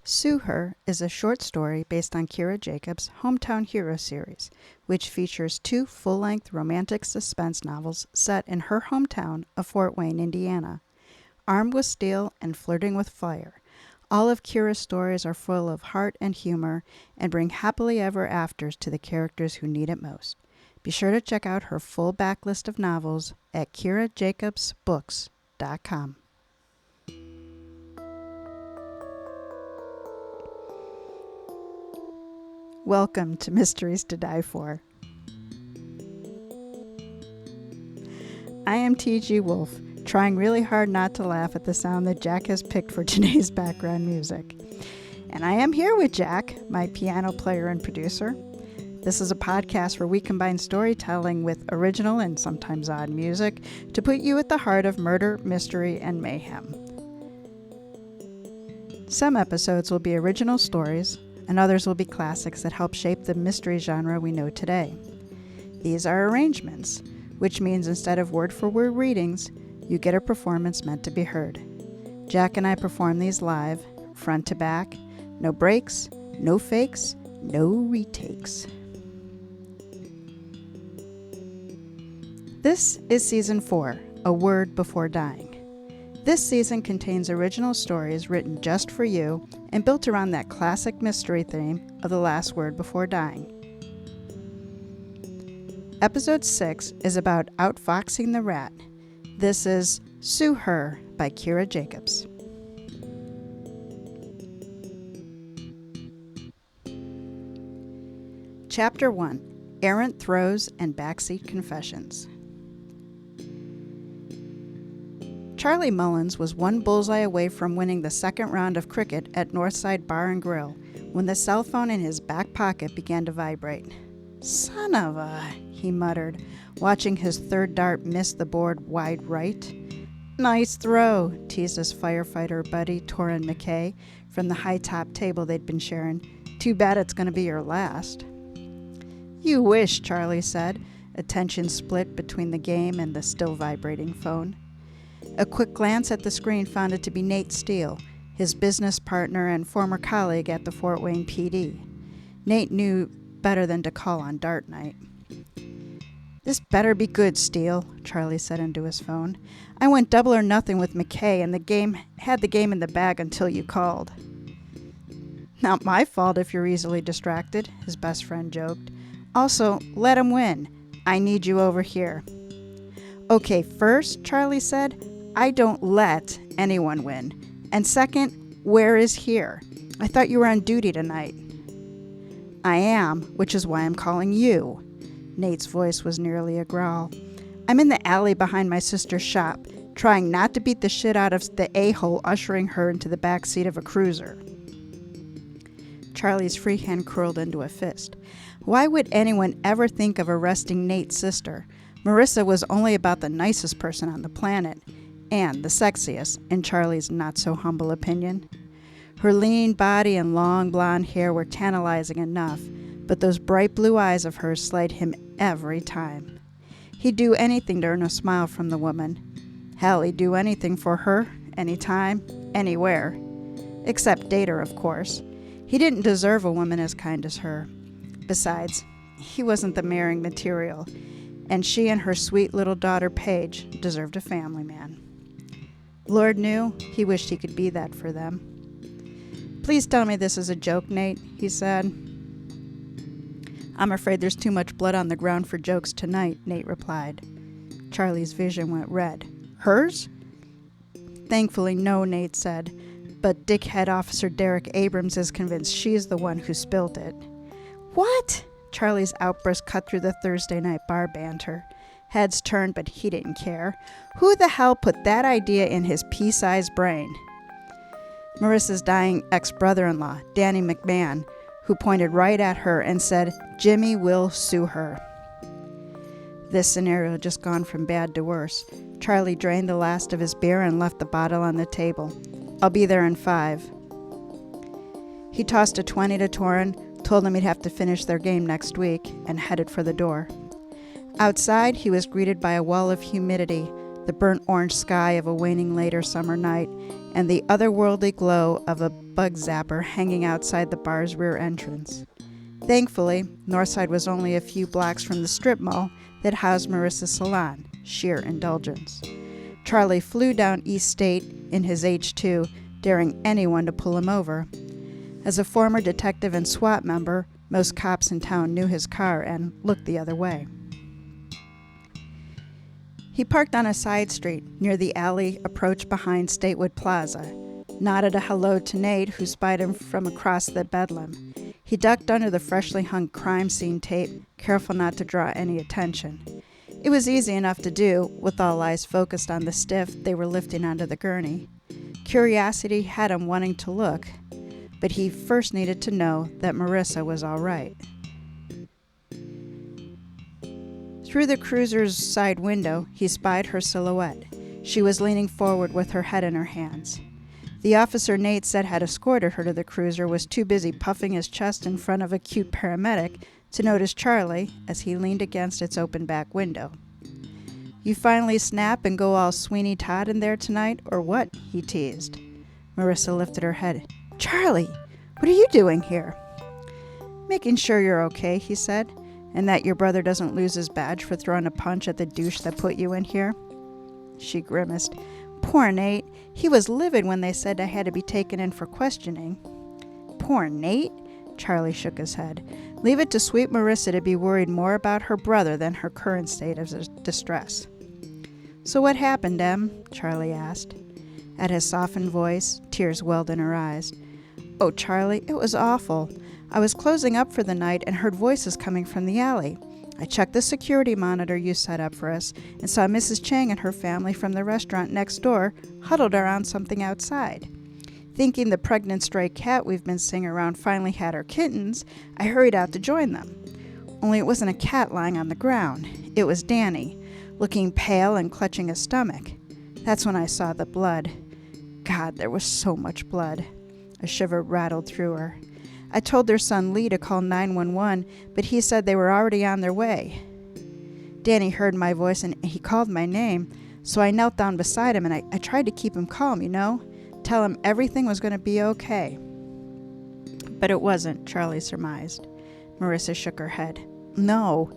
Sue Her is a short story based on Kyra Jacob's Hometown Hero series, which features 2 full-length romantic suspense novels set in her hometown of Fort Wayne, Indiana. Armed with steel and flirting with fire, all of Kyra's stories are full of heart and humor and bring happily ever afters to the characters who need it most. Be sure to check out her full backlist of novels at KyraJacobsBooks.com. Welcome to Mysteries to Die For. I am TG Wolff, trying really hard not to laugh at the sound that Jack has picked for today's background music. And I am here with Jack, my piano player and producer. This is a podcast where we combine storytelling with original and sometimes odd music to put you at the heart of murder, mystery, and mayhem. Some episodes will be original stories, and others will be classics that help shape the mystery genre we know today. These are arrangements, which means instead of word-for-word readings, you get a performance meant to be heard. Jack and I perform these live, front to back, no breaks, no fakes, no retakes. This is Season 4, A Word Before Dying. This season contains original stories written just for you and built around that classic mystery theme of the last word before dying. Episode 6 is about outfoxing the rat. This is Sue Her by Kyra Jacobs. Chapter 1, Errant Throws and Backseat Confessions. Charlie Mullins was one bullseye away from winning the second round of cricket at Northside Bar and Grill when the cell phone in his back pocket began to vibrate. "Son of a," he muttered, watching his third dart miss the board wide right. "Nice throw," teased his firefighter buddy Torrin McKay from the high-top table they'd been sharing. "Too bad it's going to be your last." "You wish," Charlie said, attention split between the game and the still vibrating phone. A quick glance at the screen found it to be Nate Steele, his business partner and former colleague at the Fort Wayne PD. Nate knew better than to call on dart night. "This better be good, Steele," Charlie said into his phone. "I went double or nothing with McKay and had the game in the bag until you called." "Not my fault if you're easily distracted," his best friend joked. "Also, let him win. I need you over here." "Okay, first," Charlie said, "I don't let anyone win. And second, where is here? I thought you were on duty tonight." "I am, which is why I'm calling you." Nate's voice was nearly a growl. "I'm in the alley behind my sister's shop, trying not to beat the shit out of the a-hole ushering her into the back seat of a cruiser." Charlie's free hand curled into a fist. Why would anyone ever think of arresting Nate's sister? Marissa was only about the nicest person on the planet, and the sexiest, in Charlie's not-so-humble opinion. Her lean body and long blonde hair were tantalizing enough, but those bright blue eyes of hers slayed him every time. He'd do anything to earn a smile from the woman. Hell, he'd do anything for her, anytime, anywhere. Except date her, of course. He didn't deserve a woman as kind as her. Besides, he wasn't the marrying material, and she and her sweet little daughter Paige deserved a family man. Lord knew he wished he could be that for them. "Please tell me this is a joke, Nate," he said. "I'm afraid there's too much blood on the ground for jokes tonight," Nate replied. Charlie's vision went red. "Hers?" "Thankfully, no," Nate said, "but Dickhead Officer Derek Abrams is convinced she's the one who spilt it." "What?" Charlie's outburst cut through the Thursday night bar banter. Heads turned, but he didn't care. Who the hell put that idea in his pea-sized brain? Marissa's dying ex-brother-in-law, Danny McMahon, who pointed right at her and said, "Jimmy will sue her." This scenario had just gone from bad to worse. Charlie drained the last of his beer and left the bottle on the table. "I'll be there in 5. He tossed a 20 to Torrin, told him he'd have to finish their game next week, and headed for the door. Outside, he was greeted by a wall of humidity, the burnt orange sky of a waning later summer night, and the otherworldly glow of a bug zapper hanging outside the bar's rear entrance. Thankfully, Northside was only a few blocks from the strip mall that housed Marissa's salon, sheer indulgence. Charlie flew down East State in his H2, daring anyone to pull him over. As a former detective and SWAT member, most cops in town knew his car and looked the other way. He parked on a side street near the alley approach behind Statewood Plaza, nodded a hello to Nate, who spied him from across the bedlam. He ducked under the freshly hung crime scene tape, careful not to draw any attention. It was easy enough to do, with all eyes focused on the stiff they were lifting onto the gurney. Curiosity had him wanting to look, but he first needed to know that Marissa was all right. Through the cruiser's side window, he spied her silhouette. She was leaning forward with her head in her hands. The officer Nate said had escorted her to the cruiser was too busy puffing his chest in front of a cute paramedic to notice Charlie as he leaned against its open back window. "You finally snap and go all Sweeney Todd in there tonight, or what?" he teased. Marissa lifted her head. "Charlie, what are you doing here?" "Making sure you're okay," he said, "and that your brother doesn't lose his badge for throwing a punch at the douche that put you in here." She grimaced. "Poor Nate. He was livid when they said I had to be taken in for questioning." "Poor Nate?" Charlie shook his head. "Leave it to sweet Marissa to be worried more about her brother than her current state of distress." "So what happened, Em?" Charlie asked. At his softened voice, tears welled in her eyes. "Oh, Charlie, it was awful. I was closing up for the night and heard voices coming from the alley. I checked the security monitor you set up for us and saw Mrs. Chang and her family from the restaurant next door huddled around something outside. Thinking the pregnant stray cat we've been seeing around finally had her kittens, I hurried out to join them. Only it wasn't a cat lying on the ground. It was Danny, looking pale and clutching his stomach. That's when I saw the blood. God, there was so much blood." A shiver rattled through her. "I told their son Lee to call 911, but he said they were already on their way. Danny heard my voice and he called my name, so I knelt down beside him and I tried to keep him calm, tell him everything was going to be okay." "But it wasn't," Charlie surmised. Marissa shook her head. "No.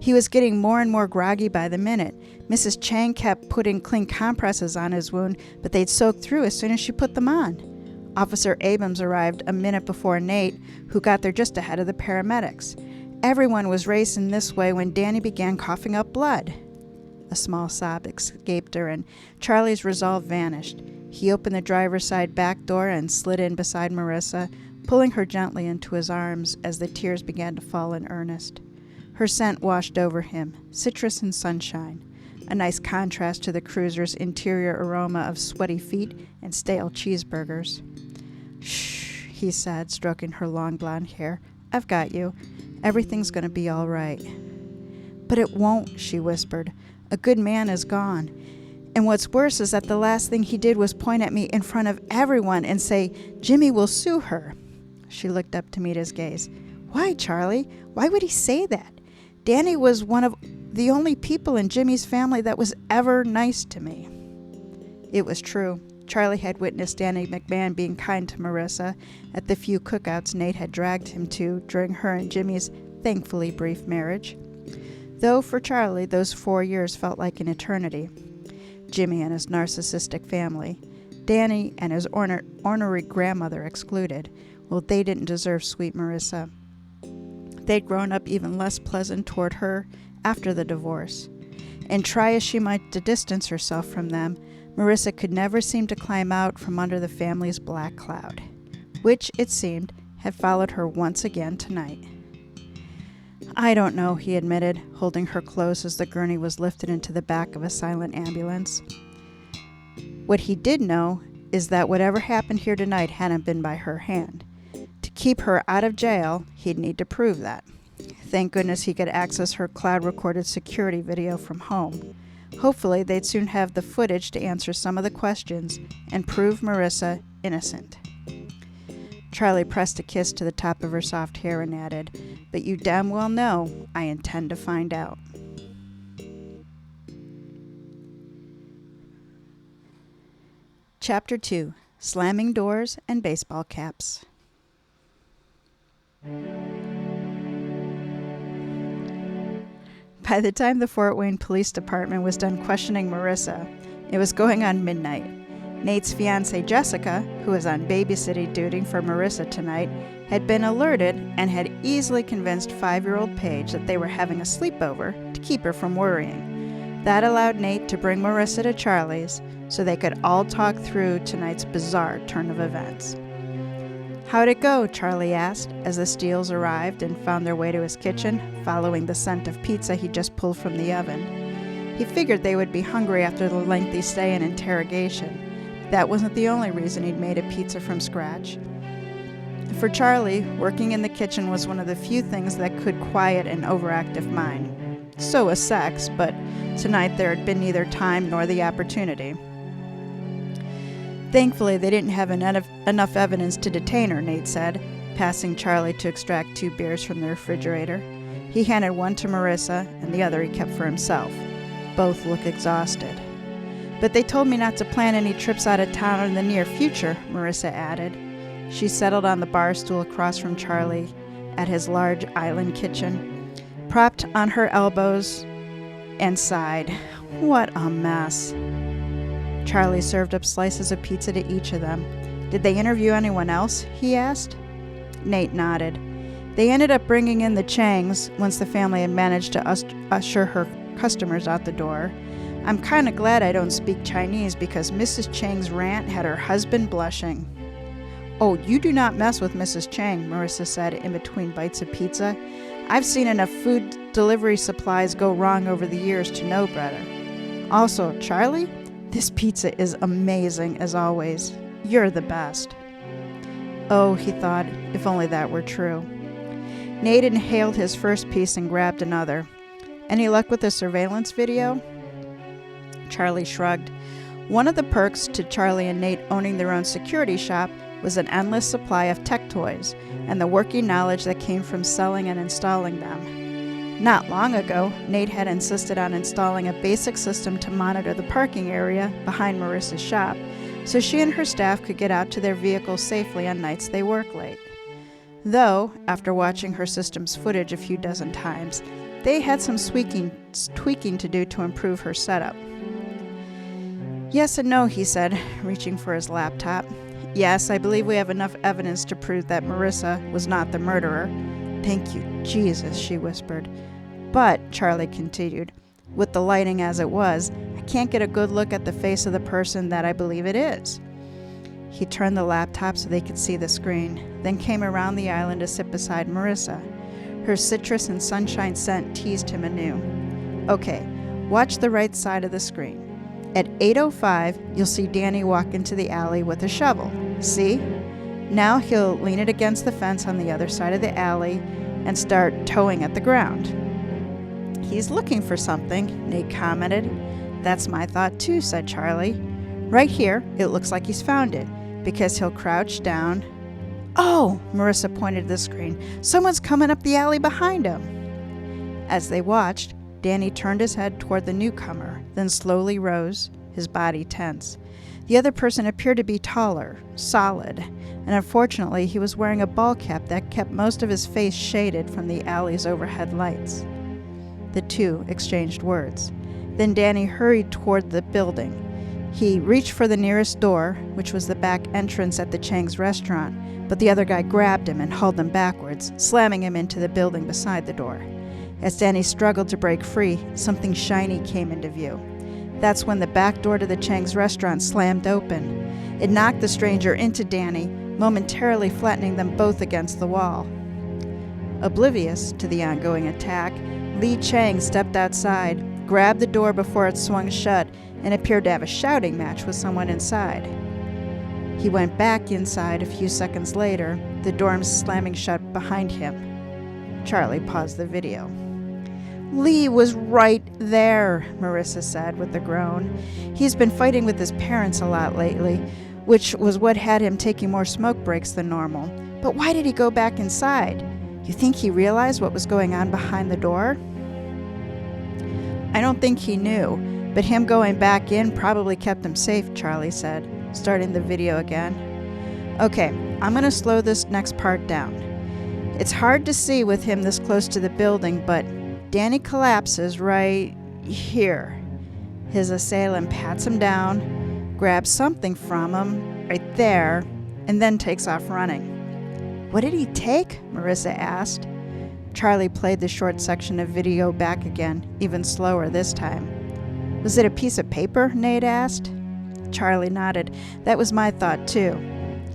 He was getting more and more groggy by the minute. Mrs. Chang kept putting clean compresses on his wound, but they'd soak through as soon as she put them on. Officer Abrams arrived a minute before Nate, who got there just ahead of the paramedics. Everyone was racing this way when Danny began coughing up blood." A small sob escaped her, and Charlie's resolve vanished. He opened the driver's side back door and slid in beside Marissa, pulling her gently into his arms as the tears began to fall in earnest. Her scent washed over him, citrus and sunshine, a nice contrast to the cruiser's interior aroma of sweaty feet and stale cheeseburgers. "Shh," he said, stroking her long blonde hair. "I've got you. Everything's going to be all right." "But it won't," she whispered. "A good man is gone. And what's worse is that the last thing he did was point at me in front of everyone and say, 'Jimmy will sue her.'" She looked up to meet his gaze. "Why, Charlie? Why would he say that? Danny was one of the only people in Jimmy's family that was ever nice to me." It was true. Charlie had witnessed Danny McMahon being kind to Marissa at the few cookouts Nate had dragged him to during her and Jimmy's thankfully brief marriage. Though for Charlie, those 4 years felt like an eternity. Jimmy and his narcissistic family, Danny and his ornery grandmother excluded, well, they didn't deserve sweet Marissa. They'd grown up even less pleasant toward her after the divorce. And try as she might to distance herself from them, Marissa could never seem to climb out from under the family's black cloud, which, it seemed, had followed her once again tonight. "I don't know," he admitted, holding her close as the gurney was lifted into the back of a silent ambulance. What he did know is that whatever happened here tonight hadn't been by her hand. To keep her out of jail, he'd need to prove that. Thank goodness he could access her cloud-recorded security video from home. Hopefully, they'd soon have the footage to answer some of the questions and prove Marissa innocent. Charlie pressed a kiss to the top of her soft hair and added, "But you damn well know I intend to find out." Chapter 2. slamming doors and baseball caps. By the time the Fort Wayne Police Department was done questioning Marissa, it was going on midnight. Nate's fiancée Jessica, who was on babysitting duty for Marissa tonight, had been alerted and had easily convinced 5-year-old Paige that they were having a sleepover to keep her from worrying. That allowed Nate to bring Marissa to Charlie's so they could all talk through tonight's bizarre turn of events. "How'd it go?" Charlie asked as the Steeles arrived and found their way to his kitchen, following the scent of pizza he just pulled from the oven. He figured they would be hungry after the lengthy stay and interrogation. That wasn't the only reason he'd made a pizza from scratch. For Charlie, working in the kitchen was one of the few things that could quiet an overactive mind. So was sex, but tonight there had been neither time nor the opportunity. "Thankfully, they didn't have enough evidence to detain her," Nate said, passing Charlie to extract 2 beers from the refrigerator. He handed one to Marissa, and the other he kept for himself. Both looked exhausted. "But they told me not to plan any trips out of town in the near future," Marissa added. She settled on the bar stool across from Charlie at his large island kitchen, propped on her elbows, and sighed. What a mess. Charlie served up slices of pizza to each of them. "Did they interview anyone else?" he asked. Nate nodded. They ended up bringing in the Changs once the family had managed to usher her customers out the door. "I'm kind of glad I don't speak Chinese because Mrs. Chang's rant had her husband blushing." "Oh, you do not mess with Mrs. Chang," Marissa said in between bites of pizza. "I've seen enough food delivery supplies go wrong over the years to know better. Also, Charlie, this pizza is amazing as always. You're the best." Oh, he thought, if only that were true. Nate inhaled his first piece and grabbed another. "Any luck with the surveillance video?" Charlie shrugged. One of the perks to Charlie and Nate owning their own security shop was an endless supply of tech toys and the working knowledge that came from selling and installing them. Not long ago, Nate had insisted on installing a basic system to monitor the parking area behind Marissa's shop so she and her staff could get out to their vehicles safely on nights they work late. Though, after watching her system's footage a few dozen times, they had some tweaking to do to improve her setup. "Yes and no," he said, reaching for his laptop. "Yes, I believe we have enough evidence to prove that Marissa was not the murderer." "Thank you, Jesus," she whispered. "But," Charlie continued, "with the lighting as it was, I can't get a good look at the face of the person that I believe it is." He turned the laptop so they could see the screen, then came around the island to sit beside Marissa. Her citrus and sunshine scent teased him anew. "Okay, watch the right side of the screen. At 8:05, you'll see Danny walk into the alley with a shovel. See? Now he'll lean it against the fence on the other side of the alley and start towing at the ground." "He's looking for something," Nate commented. "That's my thought too," said Charlie. "Right here, it looks like he's found it, because he'll crouch down." "Oh!" Marissa pointed to the screen. "Someone's coming up the alley behind him." As they watched, Danny turned his head toward the newcomer, then slowly rose, his body tense. The other person appeared to be taller, solid, and unfortunately he was wearing a ball cap that kept most of his face shaded from the alley's overhead lights. The two exchanged words. Then Danny hurried toward the building. He reached for the nearest door, which was the back entrance at the Chang's restaurant, but the other guy grabbed him and hauled him backwards, slamming him into the building beside the door. As Danny struggled to break free, something shiny came into view. That's when the back door to the Chang's restaurant slammed open. It knocked the stranger into Danny, momentarily flattening them both against the wall. Oblivious to the ongoing attack, Lee Chang stepped outside, grabbed the door before it swung shut, and appeared to have a shouting match with someone inside. He went back inside a few seconds later, the door slamming shut behind him. Charlie paused the video. "Lee was right there," Marissa said with a groan. "He's been fighting with his parents a lot lately, which was what had him taking more smoke breaks than normal. But why did he go back inside? You think he realized what was going on behind the door?" "I don't think he knew, but him going back in probably kept him safe," Charlie said. starting the video again. Okay, I'm going to slow this next part down. It's hard to see with him this close to the building, but Danny collapses right here. His assailant pats him down, grabs something from him right there, and then takes off running. What did he take? Marissa asked. Charlie played the short section of video back again, even slower this time. Was it a piece of paper? Nate asked. Charlie nodded. That was my thought, too.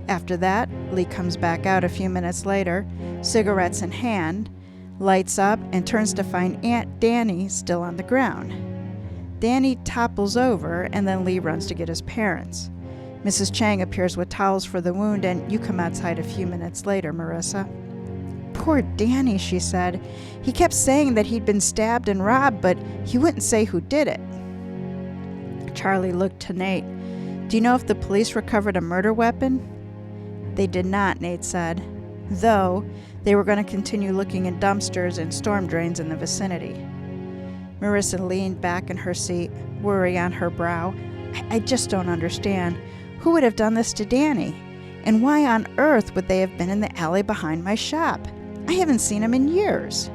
After that, Lee comes back out a few minutes later, cigarettes in hand, lights up, and turns to find Aunt Danny still on the ground. Danny topples over, and then Lee runs to get his parents. Mrs. Chang appears with towels for the wound, and you come outside a few minutes later, Marissa. Poor Danny, she said. He kept saying that he'd been stabbed and robbed, but he wouldn't say who did it. Charlie looked to Nate. Do you know if the police recovered a murder weapon? They did not, Nate said, though they were going to continue looking in dumpsters and storm drains in the vicinity. Marissa leaned back in her seat, worry on her brow. I just don't understand. Who would have done this to Danny? And why on earth would they have been in the alley behind my shop? I haven't seen him in years.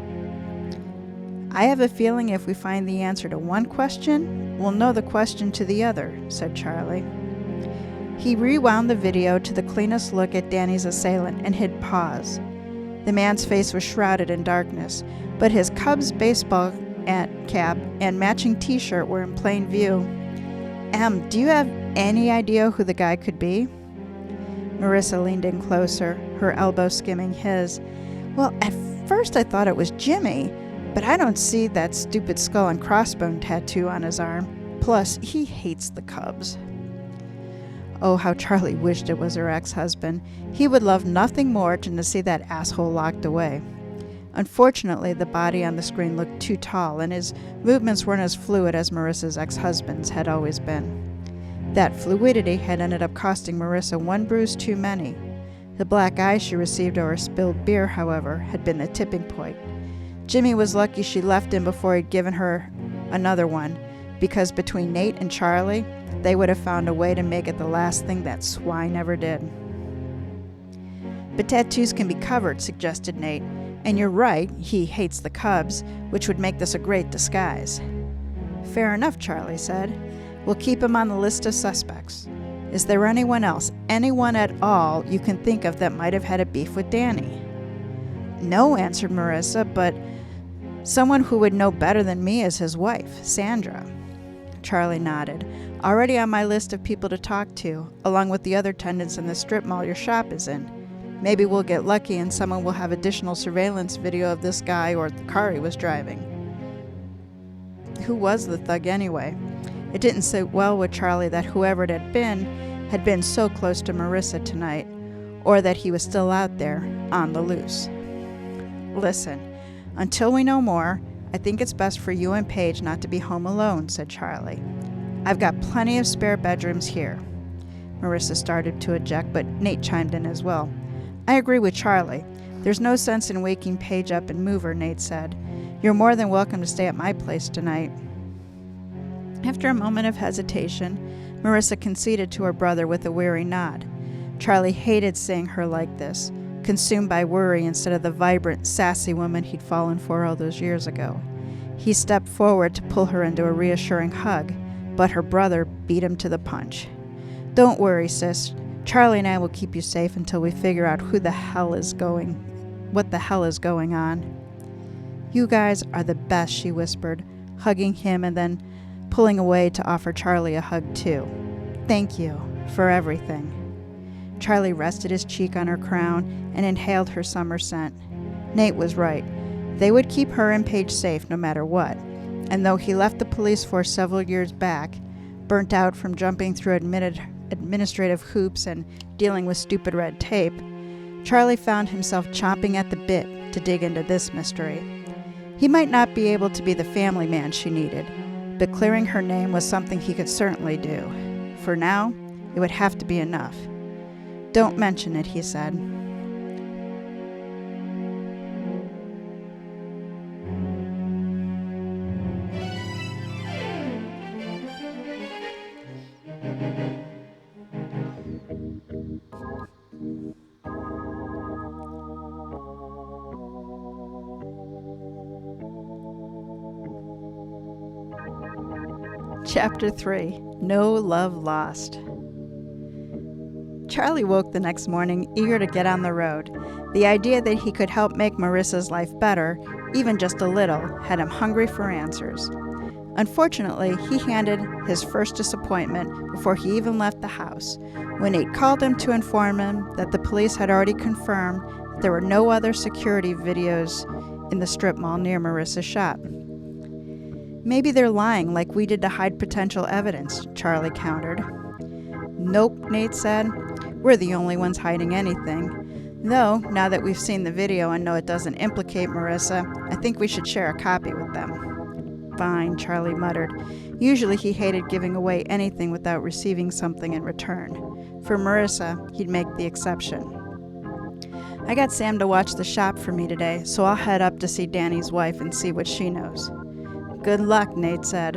I have a feeling if we find the answer to one question, we'll know the question to the other, said Charlie. He rewound the video to the cleanest look at Danny's assailant and hit pause. The man's face was shrouded in darkness, but his Cubs baseball cap and matching t-shirt were in plain view. Do you have any idea who the guy could be? Marissa leaned in closer, her elbow skimming his. Well, at first I thought it was Jimmy, but I don't see that stupid skull and crossbone tattoo on his arm. Plus, he hates the Cubs. Oh, how Charlie wished it was her ex-husband. He would love nothing more than to see that asshole locked away. Unfortunately, the body on the screen looked too tall, and his movements weren't as fluid as Marissa's ex-husband's had always been. That fluidity had ended up costing Marissa one bruise too many. The black eye she received over spilled beer, however, had been the tipping point. Jimmy was lucky she left him before he'd given her another one, because between Nate and Charlie, they would have found a way to make it the last thing that swine ever did. But tattoos can be covered, suggested Nate. And you're right, he hates the Cubs, which would make this a great disguise. Fair enough, Charlie said. We'll keep him on the list of suspects. Is there anyone else, anyone at all, you can think of that might have had a beef with Danny? No, answered Marissa, but someone who would know better than me is his wife, Sandra. Charlie nodded. Already on my list of people to talk to, along with the other tenants in the strip mall your shop is in. Maybe we'll get lucky and someone will have additional surveillance video of this guy or the car he was driving. Who was the thug anyway? It didn't sit well with Charlie that whoever it had been so close to Marissa tonight, or that he was still out there on the loose. Listen, until we know more, I think it's best for you and Paige not to be home alone, said Charlie. I've got plenty of spare bedrooms here. Marissa started to object, but Nate chimed in as well. I agree with Charlie. There's no sense in waking Paige up and move her, Nate said. You're more than welcome to stay at my place tonight. After a moment of hesitation, Marissa conceded to her brother with a weary nod. Charlie hated seeing her like this, consumed by worry instead of the vibrant, sassy woman he'd fallen for all those years ago. He stepped forward to pull her into a reassuring hug, but her brother beat him to the punch. Don't worry, sis. Charlie and I will keep you safe until we figure out what the hell is going on. You guys are the best, she whispered, hugging him and then pulling away to offer Charlie a hug too. Thank you for everything. Charlie rested his cheek on her crown and inhaled her summer scent. Nate was right. They would keep her and Paige safe no matter what. And though he left the police force several years back, burnt out from jumping through administrative hoops and dealing with stupid red tape, Charlie found himself chomping at the bit to dig into this mystery. He might not be able to be the family man she needed, but clearing her name was something he could certainly do. For now, it would have to be enough. Don't mention it, he said. Chapter 3. No Love Lost. Charlie woke the next morning eager to get on the road. The idea that he could help make Marissa's life better, even just a little, had him hungry for answers. Unfortunately, he handed his first disappointment before he even left the house, when Nate called him to inform him that the police had already confirmed that there were no other security videos in the strip mall near Marissa's shop. Maybe they're lying like we did to hide potential evidence, Charlie countered. Nope, Nate said. We're the only ones hiding anything. Though, now that we've seen the video and know it doesn't implicate Marissa, I think we should share a copy with them. Fine, Charlie muttered. Usually he hated giving away anything without receiving something in return. For Marissa, he'd make the exception. I got Sam to watch the shop for me today, so I'll head up to see Danny's wife and see what she knows. Good luck, Nate said.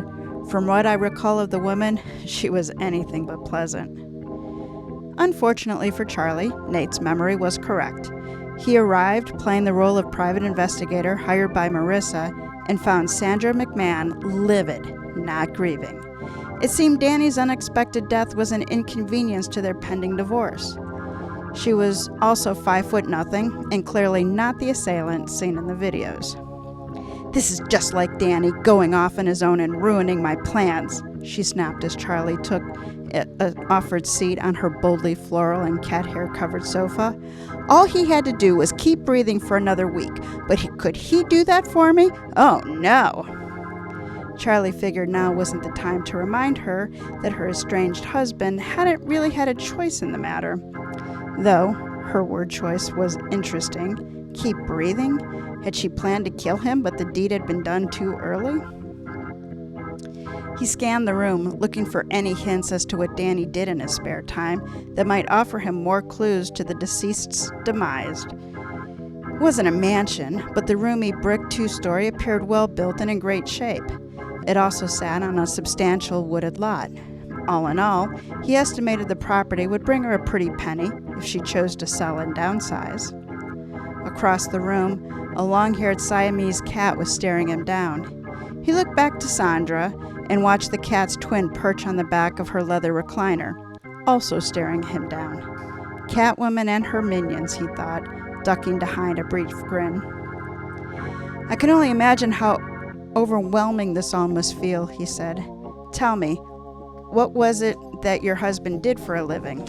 From what I recall of the woman, she was anything but pleasant. Unfortunately for Charlie, Nate's memory was correct. He arrived playing the role of private investigator hired by Marissa and found Sandra McMahon livid, not grieving. It seemed Danny's unexpected death was an inconvenience to their pending divorce. She was also 5'0" and clearly not the assailant seen in the videos. This is just like Danny, going off on his own and ruining my plans, she snapped as Charlie took an offered seat on her boldly floral and cat hair covered sofa. All he had to do was keep breathing for another week, but could he do that for me? Oh no! Charlie figured now wasn't the time to remind her that her estranged husband hadn't really had a choice in the matter. Though her word choice was interesting. Keep breathing? Had she planned to kill him, but the deed had been done too early? He scanned the room, looking for any hints as to what Danny did in his spare time that might offer him more clues to the deceased's demise. It wasn't a mansion, but the roomy brick two-story appeared well-built and in great shape. It also sat on a substantial wooded lot. All in all, he estimated the property would bring her a pretty penny if she chose to sell and downsize. Across the room, a long-haired Siamese cat was staring him down. He looked back to Sandra and watched the cat's twin perch on the back of her leather recliner, also staring him down. Catwoman and her minions, he thought, ducking behind a brief grin. I can only imagine how overwhelming this all must feel, he said. Tell me, what was it that your husband did for a living?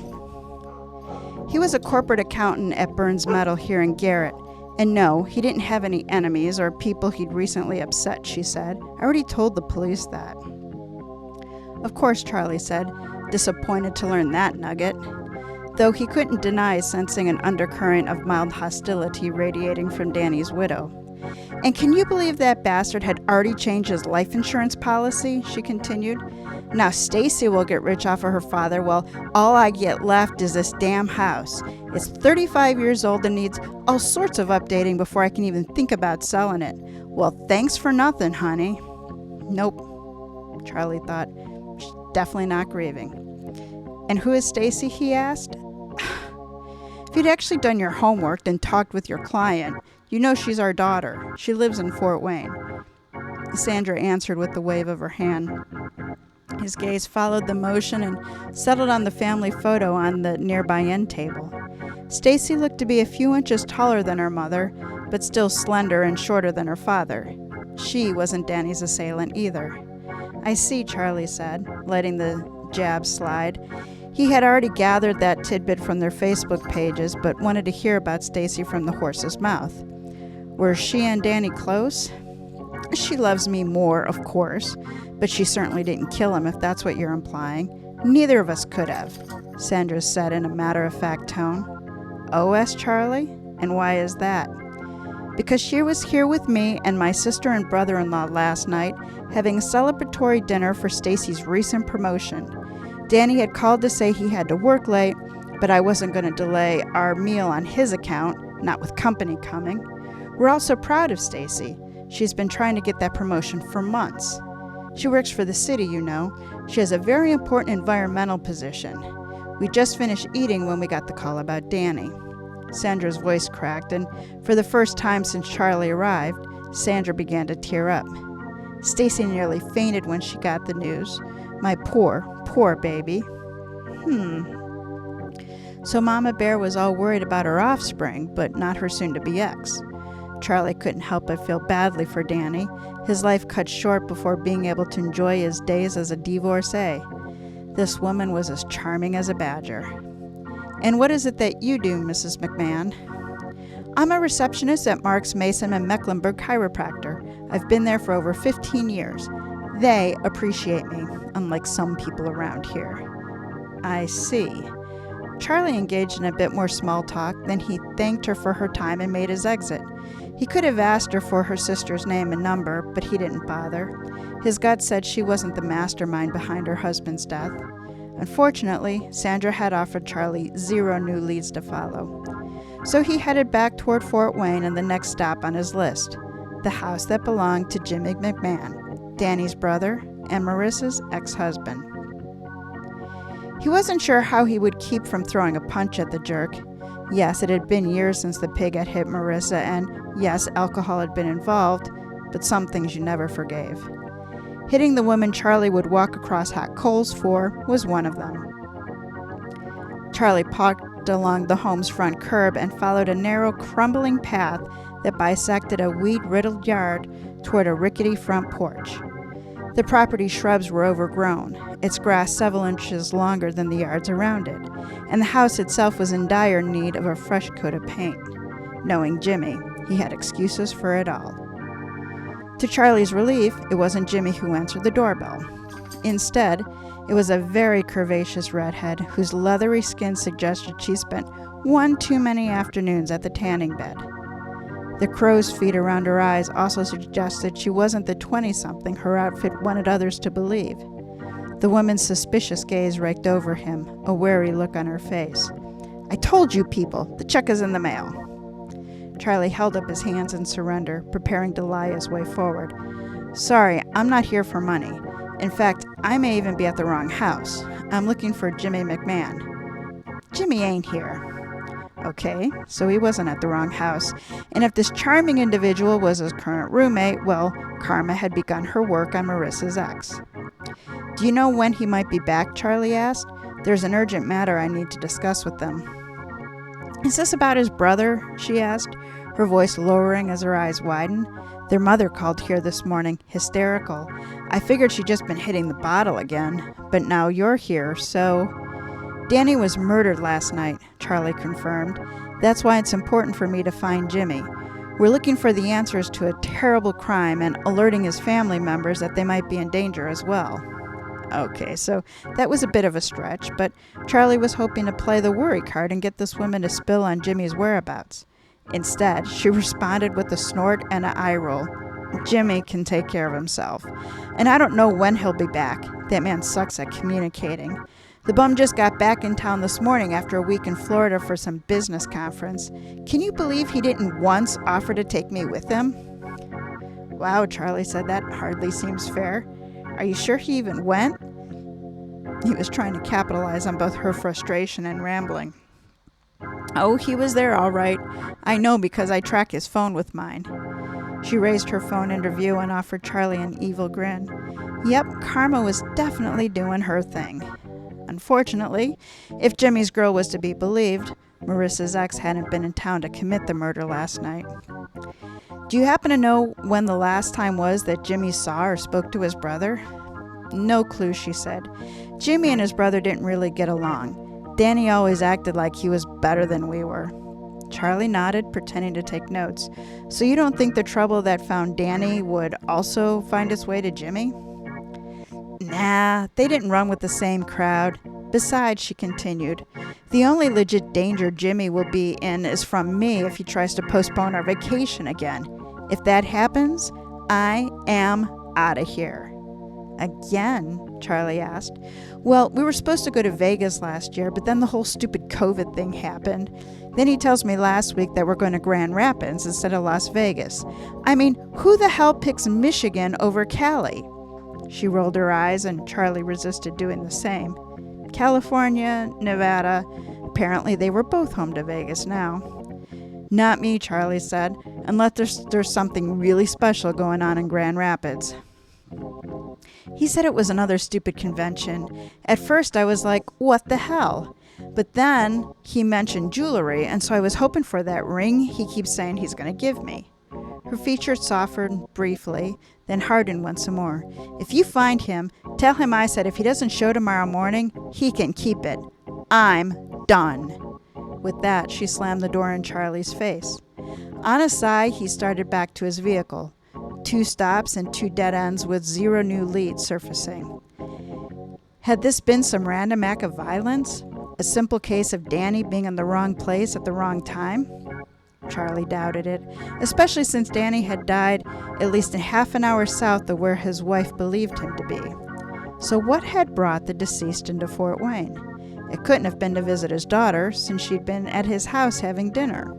He was a corporate accountant at Burns Metal here in Garrett. And no, he didn't have any enemies or people he'd recently upset, she said. I already told the police that. Of course, Charlie said, disappointed to learn that nugget. Though he couldn't deny sensing an undercurrent of mild hostility radiating from Danny's widow. And can you believe that bastard had already changed his life insurance policy? She continued. Now Stacy will get rich off of her father, while all I get left is this damn house. It's 35 years old and needs all sorts of updating before I can even think about selling it. Well, thanks for nothing, honey. Nope, Charlie thought. She's definitely not grieving. And who is Stacy, he asked. If you'd actually done your homework and talked with your client, you know she's our daughter. She lives in Fort Wayne. Sandra answered with a wave of her hand. His gaze followed the motion and settled on the family photo on the nearby end table. Stacy looked to be a few inches taller than her mother, but still slender and shorter than her father. She wasn't Danny's assailant either. I see, Charlie said, letting the jab slide. He had already gathered that tidbit from their Facebook pages, but wanted to hear about Stacy from the horse's mouth. Were she and Danny close? She loves me more, of course, but she certainly didn't kill him, if that's what you're implying. Neither of us could have, Sandra said in a matter-of-fact tone. Oh, asked Charlie. And why is that? Because she was here with me and my sister and brother-in-law last night, having a celebratory dinner for Stacy's recent promotion. Danny had called to say he had to work late, but I wasn't going to delay our meal on his account, not with company coming. We're all so proud of Stacy. She's been trying to get that promotion for months. She works for the city, you know. She has a very important environmental position. We just finished eating when we got the call about Danny. Sandra's voice cracked, and for the first time since Charlie arrived, Sandra began to tear up. Stacy nearly fainted when she got the news. My poor baby. So Mama Bear was all worried about her offspring, but not her soon-to-be ex. Charlie couldn't help but feel badly for Danny, his life cut short before being able to enjoy his days as a divorcee. This woman was as charming as a badger. And what is it that you do, Mrs. McMahon? I'm a receptionist at Marks, Mason, and Mecklenburg Chiropractor. I've been there for over 15 years. They appreciate me, unlike some people around here. I see. Charlie engaged in a bit more small talk, then he thanked her for her time and made his exit. He could have asked her for her sister's name and number, but he didn't bother. His gut said she wasn't the mastermind behind her husband's death. Unfortunately, Sandra had offered Charlie 0 new leads to follow. So he headed back toward Fort Wayne and the next stop on his list, the house that belonged to Jimmy McMahon, Danny's brother and Marissa's ex-husband. He wasn't sure how he would keep from throwing a punch at the jerk. Yes, it had been years since the pig had hit Marissa, and yes, alcohol had been involved, but some things you never forgave. Hitting the woman Charlie would walk across hot coals for was one of them. Charlie walked along the home's front curb and followed a narrow, crumbling path that bisected a weed-riddled yard toward a rickety front porch. The property's shrubs were overgrown, its grass several inches longer than the yards around it, and the house itself was in dire need of a fresh coat of paint. Knowing Jimmy, he had excuses for it all. To Charlie's relief, it wasn't Jimmy who answered the doorbell. Instead, it was a very curvaceous redhead whose leathery skin suggested she spent one too many afternoons at the tanning bed. The crow's feet around her eyes also suggested she wasn't the 20-something her outfit wanted others to believe. The woman's suspicious gaze raked over him, a wary look on her face. I told you people, the check is in the mail. Charlie held up his hands in surrender, preparing to lie his way forward. Sorry, I'm not here for money. In fact, I may even be at the wrong house. I'm looking for Jimmy McMahon. Jimmy ain't here. Okay, so he wasn't at the wrong house. And if this charming individual was his current roommate, well, karma had begun her work on Marissa's ex. Do you know when he might be back? Charlie asked. There's an urgent matter I need to discuss with them. Is this about his brother? She asked, her voice lowering as her eyes widened. Their mother called here this morning, hysterical. I figured she'd just been hitting the bottle again, but now you're here, so... Danny was murdered last night, Charlie confirmed. That's why it's important for me to find Jimmy. We're looking for the answers to a terrible crime and alerting his family members that they might be in danger as well. Okay, so that was a bit of a stretch, but Charlie was hoping to play the worry card and get this woman to spill on Jimmy's whereabouts. Instead, she responded with a snort and an eye roll. Jimmy can take care of himself. And I don't know when he'll be back. That man sucks at communicating. The bum just got back in town this morning after a week in Florida for some business conference. Can you believe he didn't once offer to take me with him? Wow, Charlie said, that hardly seems fair. Are you sure he even went? He was trying to capitalize on both her frustration and rambling. Oh, he was there all right. I know because I track his phone with mine. She raised her phone into view and offered Charlie an evil grin. Yep, karma was definitely doing her thing. Unfortunately, if Jimmy's girl was to be believed, Marissa's ex hadn't been in town to commit the murder last night. Do you happen to know when the last time was that Jimmy saw or spoke to his brother? No clue, she said. Jimmy and his brother didn't really get along. Danny always acted like he was better than we were. Charlie nodded, pretending to take notes. So you don't think the trouble that found Danny would also find its way to Jimmy? Nah, they didn't run with the same crowd. Besides, she continued, the only legit danger Jimmy will be in is from me if he tries to postpone our vacation again. If that happens, I am out of here. Again? Charlie asked. Well, we were supposed to go to Vegas last year, but then the whole stupid COVID thing happened. Then he tells me last week that we're going to Grand Rapids instead of Las Vegas. I mean, who the hell picks Michigan over Cali? She rolled her eyes, and Charlie resisted doing the same. California, Nevada, apparently they were both home to Vegas now. Not me, Charlie said, unless there's something really special going on in Grand Rapids. He said it was another stupid convention. At first I was like, what the hell? But then he mentioned jewelry, and so I was hoping for that ring he keeps saying he's going to give me. Her features softened briefly, then hardened once more. If you find him, tell him I said if he doesn't show tomorrow morning, he can keep it. I'm done. With that, she slammed the door in Charlie's face. On a sigh, he started back to his vehicle. 2 stops and 2 dead ends with 0 new leads surfacing. Had this been some random act of violence? A simple case of Danny being in the wrong place at the wrong time? Charlie doubted it, especially since Danny had died at least a half an hour south of where his wife believed him to be. So what had brought the deceased into Fort Wayne? It couldn't have been to visit his daughter, since she'd been at his house having dinner.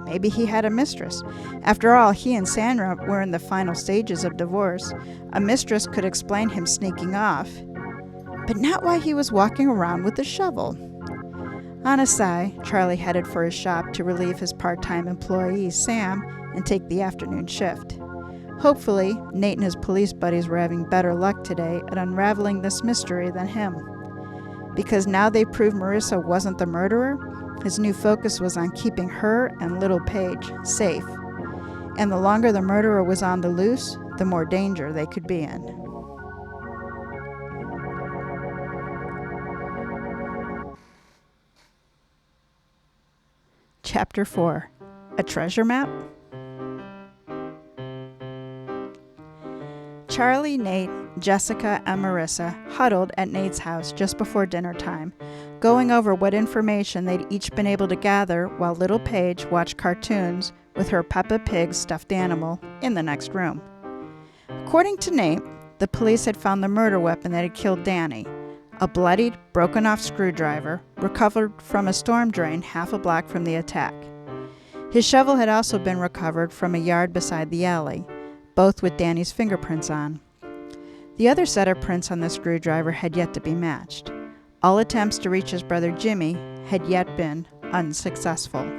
Maybe he had a mistress. After all, he and Sandra were in the final stages of divorce. A mistress could explain him sneaking off, but not why he was walking around with a shovel. On a sigh, Charlie headed for his shop to relieve his part-time employee, Sam, and take the afternoon shift. Hopefully, Nate and his police buddies were having better luck today at unraveling this mystery than him. Because now they proved Marissa wasn't the murderer, his new focus was on keeping her and little Paige safe. And the longer the murderer was on the loose, the more danger they could be in. Chapter 4. A Treasure Map? Charlie, Nate, Jessica, and Marissa huddled at Nate's house just before dinner time, going over what information they'd each been able to gather while little Paige watched cartoons with her Peppa Pig stuffed animal in the next room. According to Nate, the police had found the murder weapon that had killed Danny, a bloodied, broken-off screwdriver recovered from a storm drain half a block from the attack. His shovel had also been recovered from a yard beside the alley, both with Danny's fingerprints on. The other set of prints on the screwdriver had yet to be matched. All attempts to reach his brother Jimmy had yet been unsuccessful.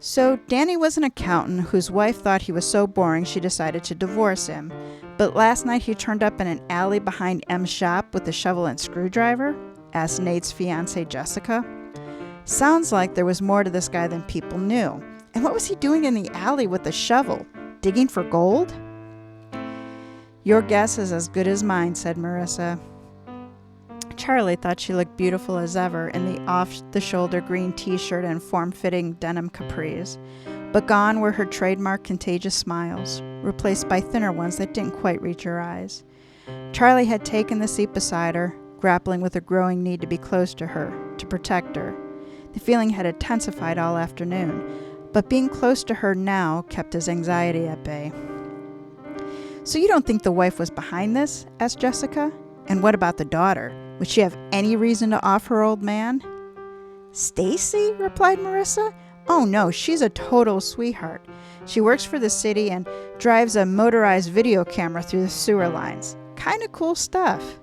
So Danny was an accountant whose wife thought he was so boring she decided to divorce him. But last night he turned up in an alley behind M's shop with a shovel and screwdriver? Asked Nate's fiancée Jessica. Sounds like there was more to this guy than people knew. And what was he doing in the alley with a shovel? Digging for gold? Your guess is as good as mine, said Marissa. Charlie thought she looked beautiful as ever in the off-the-shoulder green t-shirt and form-fitting denim capris. But gone were her trademark contagious smiles, replaced by thinner ones that didn't quite reach her eyes. Charlie had taken the seat beside her, grappling with a growing need to be close to her, to protect her. The feeling had intensified all afternoon, but being close to her now kept his anxiety at bay. So you don't think the wife was behind this? Asked Jessica. And what about the daughter? Would she have any reason to off her old man? Stacy? Replied Marissa. Oh no, she's a total sweetheart. She works for the city and drives a motorized video camera through the sewer lines. Kinda cool stuff.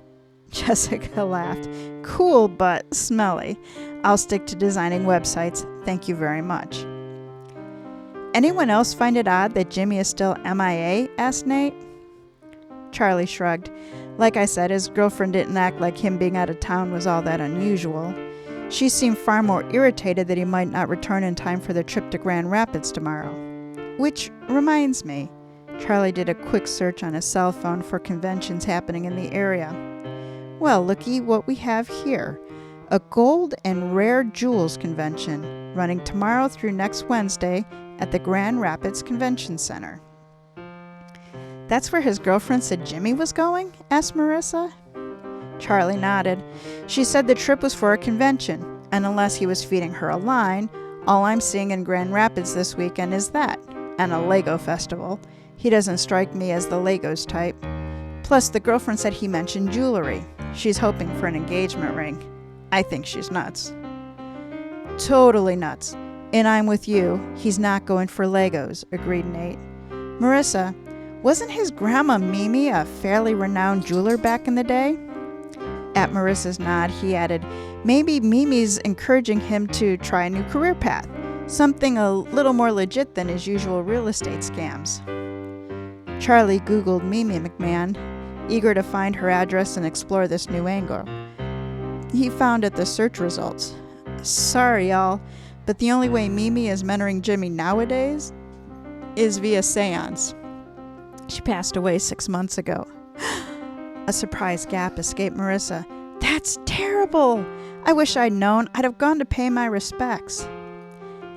Jessica laughed. Cool, but smelly. I'll stick to designing websites. Thank you very much. Anyone else find it odd that Jimmy is still MIA? Asked Nate. Charlie shrugged. Like I said, his girlfriend didn't act like him being out of town was all that unusual. She seemed far more irritated that he might not return in time for the trip to Grand Rapids tomorrow. Which reminds me, Charlie did a quick search on his cell phone for conventions happening in the area. Well, looky what we have here. A gold and rare jewels convention running tomorrow through next Wednesday at the Grand Rapids Convention Center. That's where his girlfriend said Jimmy was going? Asked Marissa. Charlie nodded. She said the trip was for a convention, and unless he was feeding her a line, all I'm seeing in Grand Rapids this weekend is that, and a Lego festival. He doesn't strike me as the Legos type. Plus, the girlfriend said he mentioned jewelry. She's hoping for an engagement ring. I think she's nuts. Totally nuts. And I'm with you. He's not going for Legos, agreed Nate. Marissa, wasn't his grandma Mimi a fairly renowned jeweler back in the day? At Marissa's nod, he added, maybe Mimi's encouraging him to try a new career path, something a little more legit than his usual real estate scams. Charlie Googled Mimi McMahon, eager to find her address and explore this new angle. He found it the search results. Sorry, y'all, but the only way Mimi is mentoring Jimmy nowadays is via seance. She passed away 6 months ago. A surprised gap escaped Marissa. That's terrible! I wish I'd known. I'd have gone to pay my respects.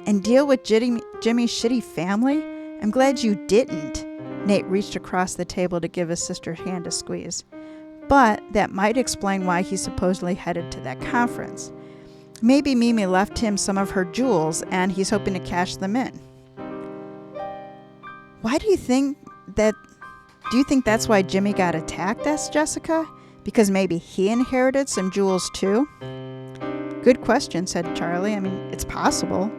And deal with Jimmy's shitty family? I'm glad you didn't. Nate reached across the table to give his sister's hand a squeeze. But that might explain why he supposedly headed to that conference. Maybe Mimi left him some of her jewels and he's hoping to cash them in. Do you think that's why Jimmy got attacked? Asked Jessica. Because maybe he inherited some jewels too? Good question, said Charlie. I mean, it's possible.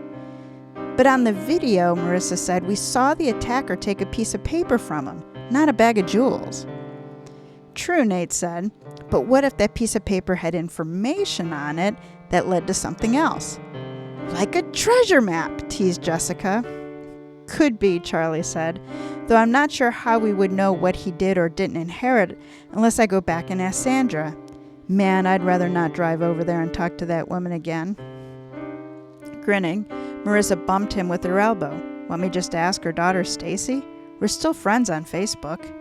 But on the video, Marissa said, we saw the attacker take a piece of paper from him, not a bag of jewels. True, Nate said, but what if that piece of paper had information on it that led to something else? Like a treasure map, teased Jessica. Could be, Charlie said, though I'm not sure how we would know what he did or didn't inherit unless I go back and ask Sandra. Man, I'd rather not drive over there and talk to that woman again. Grinning, Marissa bumped him with her elbow. Want me just to ask her daughter Stacy? We're still friends on Facebook.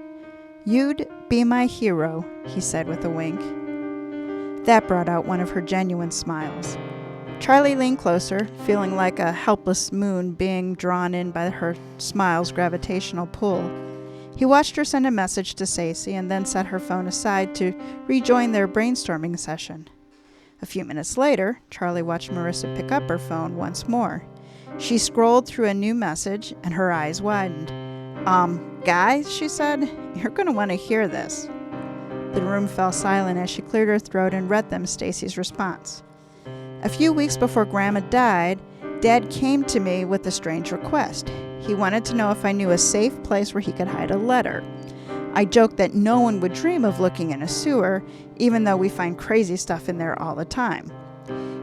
You'd be my hero, he said with a wink. That brought out one of her genuine smiles. Charlie leaned closer, feeling like a helpless moon being drawn in by her smile's gravitational pull. He watched her send a message to Stacy and then set her phone aside to rejoin their brainstorming session. A few minutes later, Charlie watched Marissa pick up her phone once more. She scrolled through a new message and her eyes widened. Guys, she said, you're going to want to hear this. The room fell silent as she cleared her throat and read them Stacy's response. A few weeks before Grandma died, Dad came to me with a strange request. He wanted to know if I knew a safe place where he could hide a letter. I joked that no one would dream of looking in a sewer, even though we find crazy stuff in there all the time.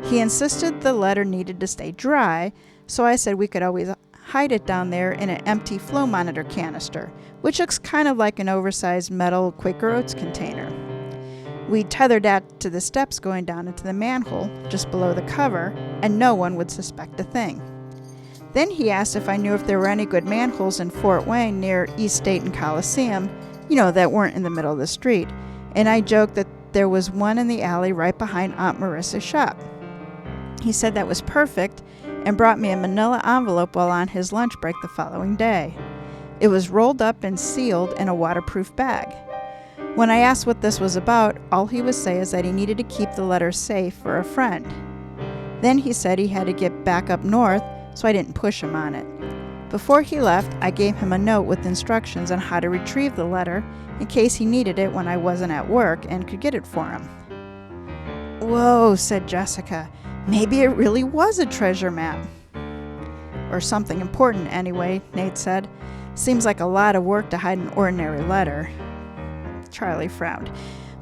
He insisted the letter needed to stay dry, so I said we could always hide it down there in an empty flow monitor canister, which looks kind of like an oversized metal Quaker Oats container. We tethered that to the steps going down into the manhole just below the cover, and no one would suspect a thing. Then he asked if I knew if there were any good manholes in Fort Wayne near East Dayton Coliseum, that weren't in the middle of the street, and I joked that there was one in the alley right behind Aunt Marissa's shop. He said that was perfect and brought me a manila envelope while on his lunch break the following day. It was rolled up and sealed in a waterproof bag. When I asked what this was about, all he would say is that he needed to keep the letter safe for a friend. Then he said he had to get back up north, so I didn't push him on it. Before he left, I gave him a note with instructions on how to retrieve the letter in case he needed it when I wasn't at work and could get it for him. Whoa, said Jessica. Maybe it really was a treasure map. Or something important anyway, Nate said. Seems like a lot of work to hide an ordinary letter. Charlie frowned.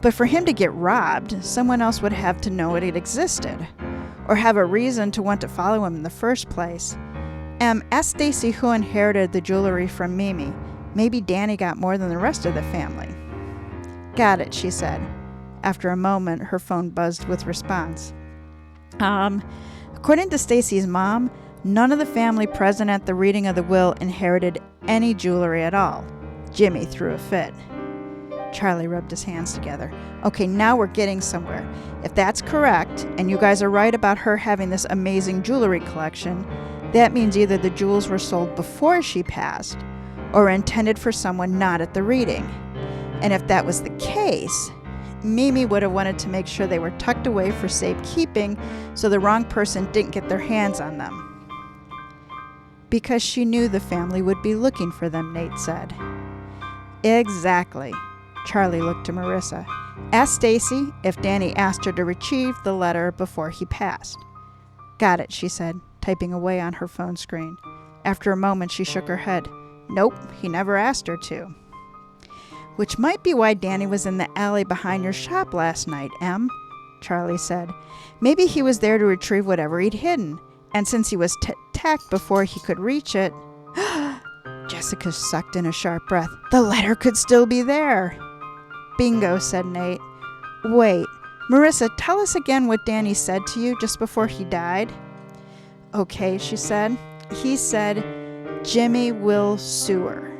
But for him to get robbed, someone else would have to know it existed, or have a reason to want to follow him in the first place. Ask Stacy who inherited the jewelry from Mimi. Maybe Danny got more than the rest of the family. Got it, she said. After a moment, her phone buzzed with response. According to Stacy's mom, none of the family present at the reading of the will inherited any jewelry at all. Jimmy threw a fit. Charlie rubbed his hands together. Okay, now we're getting somewhere. If that's correct, and you guys are right about her having this amazing jewelry collection, that means either the jewels were sold before she passed, or intended for someone not at the reading. And if that was the case, Mimi would have wanted to make sure they were tucked away for safekeeping so the wrong person didn't get their hands on them. Because she knew the family would be looking for them, Nate said. Exactly. Charlie looked to Marissa. Ask Stacy if Danny asked her to retrieve the letter before he passed. Got it, she said, typing away on her phone screen. After a moment, she shook her head. Nope, he never asked her to. Which might be why Danny was in the alley behind your shop last night, Em, Charlie said. Maybe he was there to retrieve whatever he'd hidden, and since he was attacked before he could reach it... Jessica sucked in a sharp breath. The letter could still be there. Bingo, said Nate. Wait, Marissa, tell us again what Danny said to you just before he died. Okay, she said. He said, Jimmy will sue her.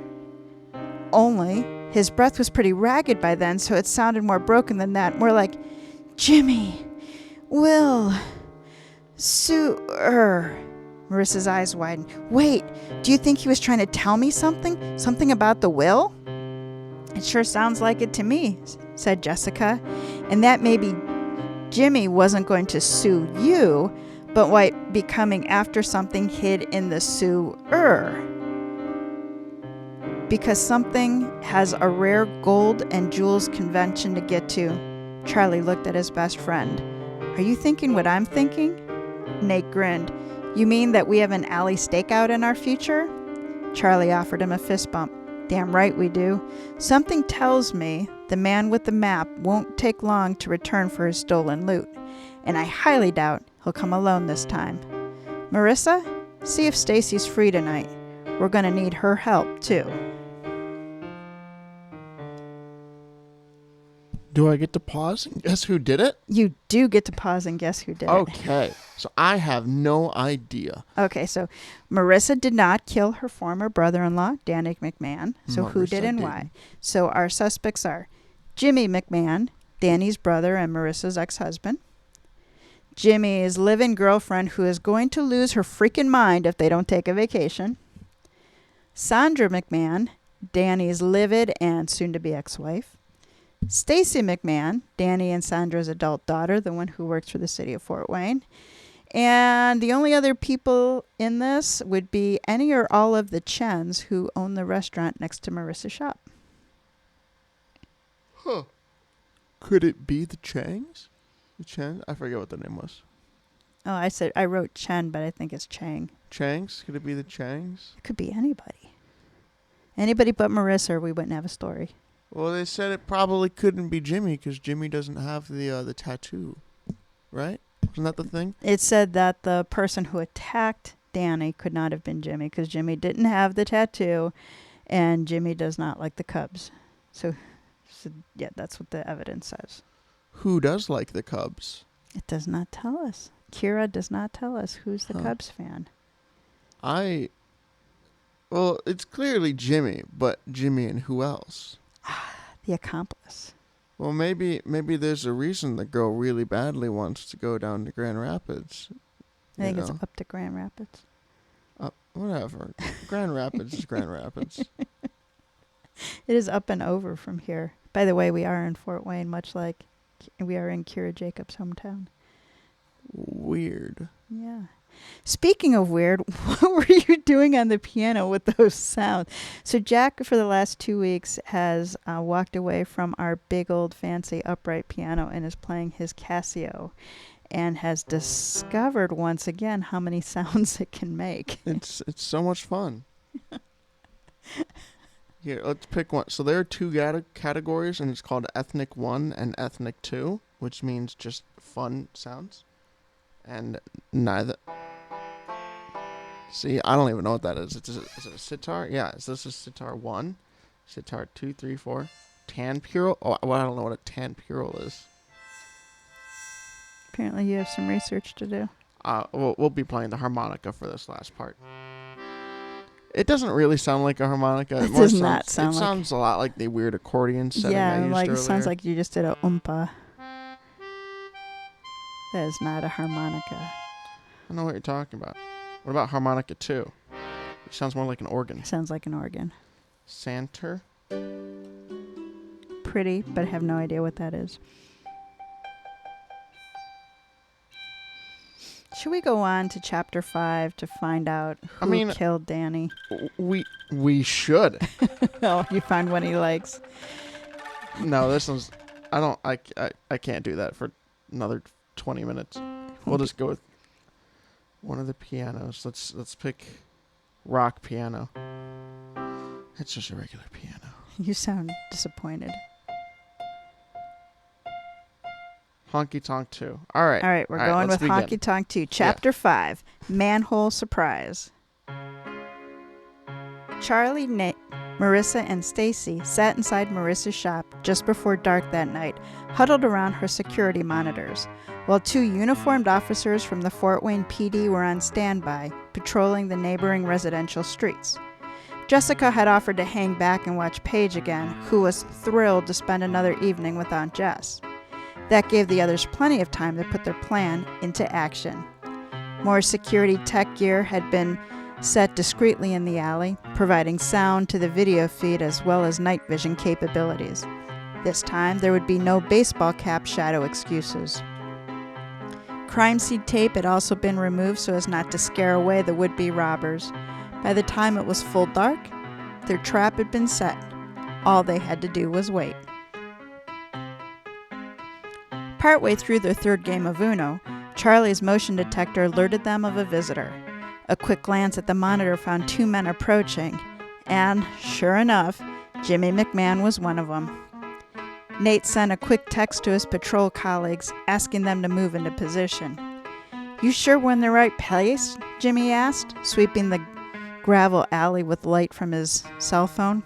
Only, his breath was pretty ragged by then, so it sounded more broken than that. More like, Jimmy will sue her. Marissa's eyes widened. Wait, do you think he was trying to tell me something? Something about the will? It sure sounds like it to me, said Jessica. And that maybe Jimmy wasn't going to sue you, but might be coming after something hid in the suer. Because something has a rare gold and jewels convention to get to. Charlie looked at his best friend. Are you thinking what I'm thinking? Nate grinned. You mean that we have an alley stakeout in our future? Charlie offered him a fist bump. Damn right we do. Something tells me the man with the map won't take long to return for his stolen loot. And I highly doubt he'll come alone this time. Marissa, see if Stacy's free tonight. We're going to need her help, too. Do I get to pause and guess who did it? You do get to pause and guess who did it. Okay, so I have no idea. Okay, so Marissa did not kill her former brother-in-law, Danny McMahon. So who did and why? So our suspects are Jimmy McMahon, Danny's brother and Marissa's ex-husband. Jimmy's live-in girlfriend who is going to lose her freaking mind if they don't take a vacation. Sandra McMahon, Danny's livid and soon-to-be ex-wife. Stacy McMahon, Danny and Sandra's adult daughter, the one who works for the city of Fort Wayne. And the only other people in this would be any or all of the Chens who own the restaurant next to Marissa's shop. Huh. Could it be the Changs? The Chen? I forget what the name was. Oh, I wrote Chen, but I think it's Chang. Changs? Could it be the Changs? It could be anybody. Anybody but Marissa, or we wouldn't have a story. Well, they said it probably couldn't be Jimmy because Jimmy doesn't have the tattoo, right? Wasn't that the thing? It said that the person who attacked Danny could not have been Jimmy because Jimmy didn't have the tattoo, and Jimmy does not like the Cubs. So yeah, that's what the evidence says. Who does like the Cubs? It does not tell us. Kyra does not tell us who's the Cubs fan. Well, it's clearly Jimmy, but Jimmy and who else? The accomplice. Well, maybe there's a reason the girl really badly wants to go down to Grand Rapids. I think it's up to Grand Rapids. Whatever. Grand Rapids is Grand Rapids. It is up and over from here. By the way, we are in Fort Wayne, much like we are in Kyra Jacob's hometown. Weird. Yeah. Speaking of weird, what were you doing on the piano with those sounds? So Jack, for the last 2 weeks, has walked away from our big old fancy upright piano and is playing his Casio and has discovered once again how many sounds it can make. It's so much fun. Here, let's pick one. So there are two categories, and it's called Ethnic 1 and Ethnic 2, which means just fun sounds. And neither. See, I don't even know what that is. Is it a sitar? Yeah, is this a sitar 1? Sitar 2, 3, 4. Tanpural? Oh, well, I don't know what a tanpural is. Apparently you have some research to do. We'll be playing the harmonica for this last part. It doesn't really sound like a harmonica. It does not sound like... It sounds a lot like the weird accordion setting I used like earlier. It sounds like you just did a oompa. That is not a harmonica. I don't know what you're talking about. What about harmonica 2? It sounds more like an organ. It sounds like an organ. Santer? Pretty, but I have no idea what that is. Should we go on to chapter 5 to find out who killed Danny? We should. Oh, you find one he likes. No, this one's... I can't do that for another 20 minutes. We'll just go with one of the pianos. Let's pick rock piano. It's just a regular piano. You sound disappointed. Honky Tonk 2. All right, we're going with Honky Tonk 2. Chapter 5, Manhole Surprise. Charlie, Marissa, and Stacy sat inside Marissa's shop just before dark that night, huddled around her security monitors, while 2 uniformed officers from the Fort Wayne PD were on standby, patrolling the neighboring residential streets. Jessica had offered to hang back and watch Paige again, who was thrilled to spend another evening with Aunt Jess. That gave the others plenty of time to put their plan into action. More security tech gear had been set discreetly in the alley, providing sound to the video feed as well as night vision capabilities. This time, there would be no baseball cap shadow excuses. Crime scene tape had also been removed so as not to scare away the would-be robbers. By the time it was full dark, their trap had been set. All they had to do was wait. Partway through their 3rd game of Uno, Charlie's motion detector alerted them of a visitor. A quick glance at the monitor found 2 men approaching, and, sure enough, Jimmy McMahon was one of them. Nate sent a quick text to his patrol colleagues, asking them to move into position. "You sure we're in the right place?" Jimmy asked, sweeping the gravel alley with light from his cell phone.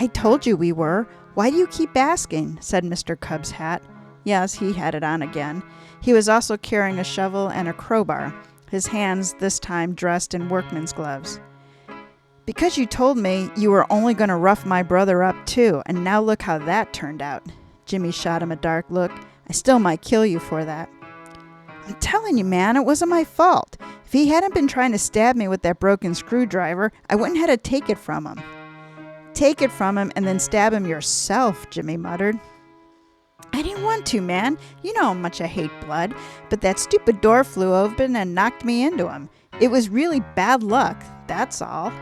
"I told you we were. Why do you keep asking?" said Mr. Cub's hat. Yes, he had it on again. He was also carrying a shovel and a crowbar, his hands this time dressed in workman's gloves. "Because you told me you were only going to rough my brother up too, and now look how that turned out." Jimmy shot him a dark look. "I still might kill you for that." "I'm telling you, man, it wasn't my fault. If he hadn't been trying to stab me with that broken screwdriver, I wouldn't have had to take it from him." "Take it from him and then stab him yourself," Jimmy muttered. "I didn't want to, man. You know how much I hate blood. But that stupid door flew open and knocked me into him. It was really bad luck, that's all."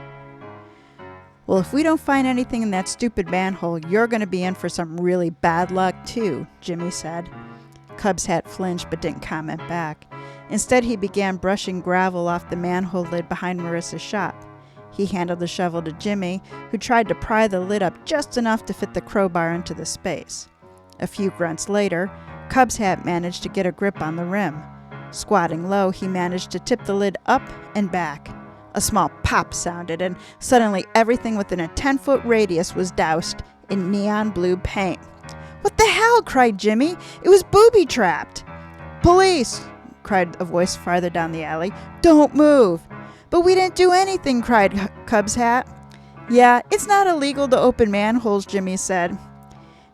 "Well, if we don't find anything in that stupid manhole, you're going to be in for some really bad luck too," Jimmy said. Cub's hat flinched but didn't comment back. Instead, he began brushing gravel off the manhole lid behind Marissa's shop. He handed the shovel to Jimmy, who tried to pry the lid up just enough to fit the crowbar into the space. A few grunts later, Cub's hat managed to get a grip on the rim. Squatting low, he managed to tip the lid up and back. A small pop sounded, and suddenly everything within a 10-foot radius was doused in neon blue paint. "What the hell?" cried Jimmy. "It was booby-trapped." "Police!" cried a voice farther down the alley. "Don't move!" "But we didn't do anything," cried Cub's hat. "Yeah, it's not illegal to open manholes," Jimmy said.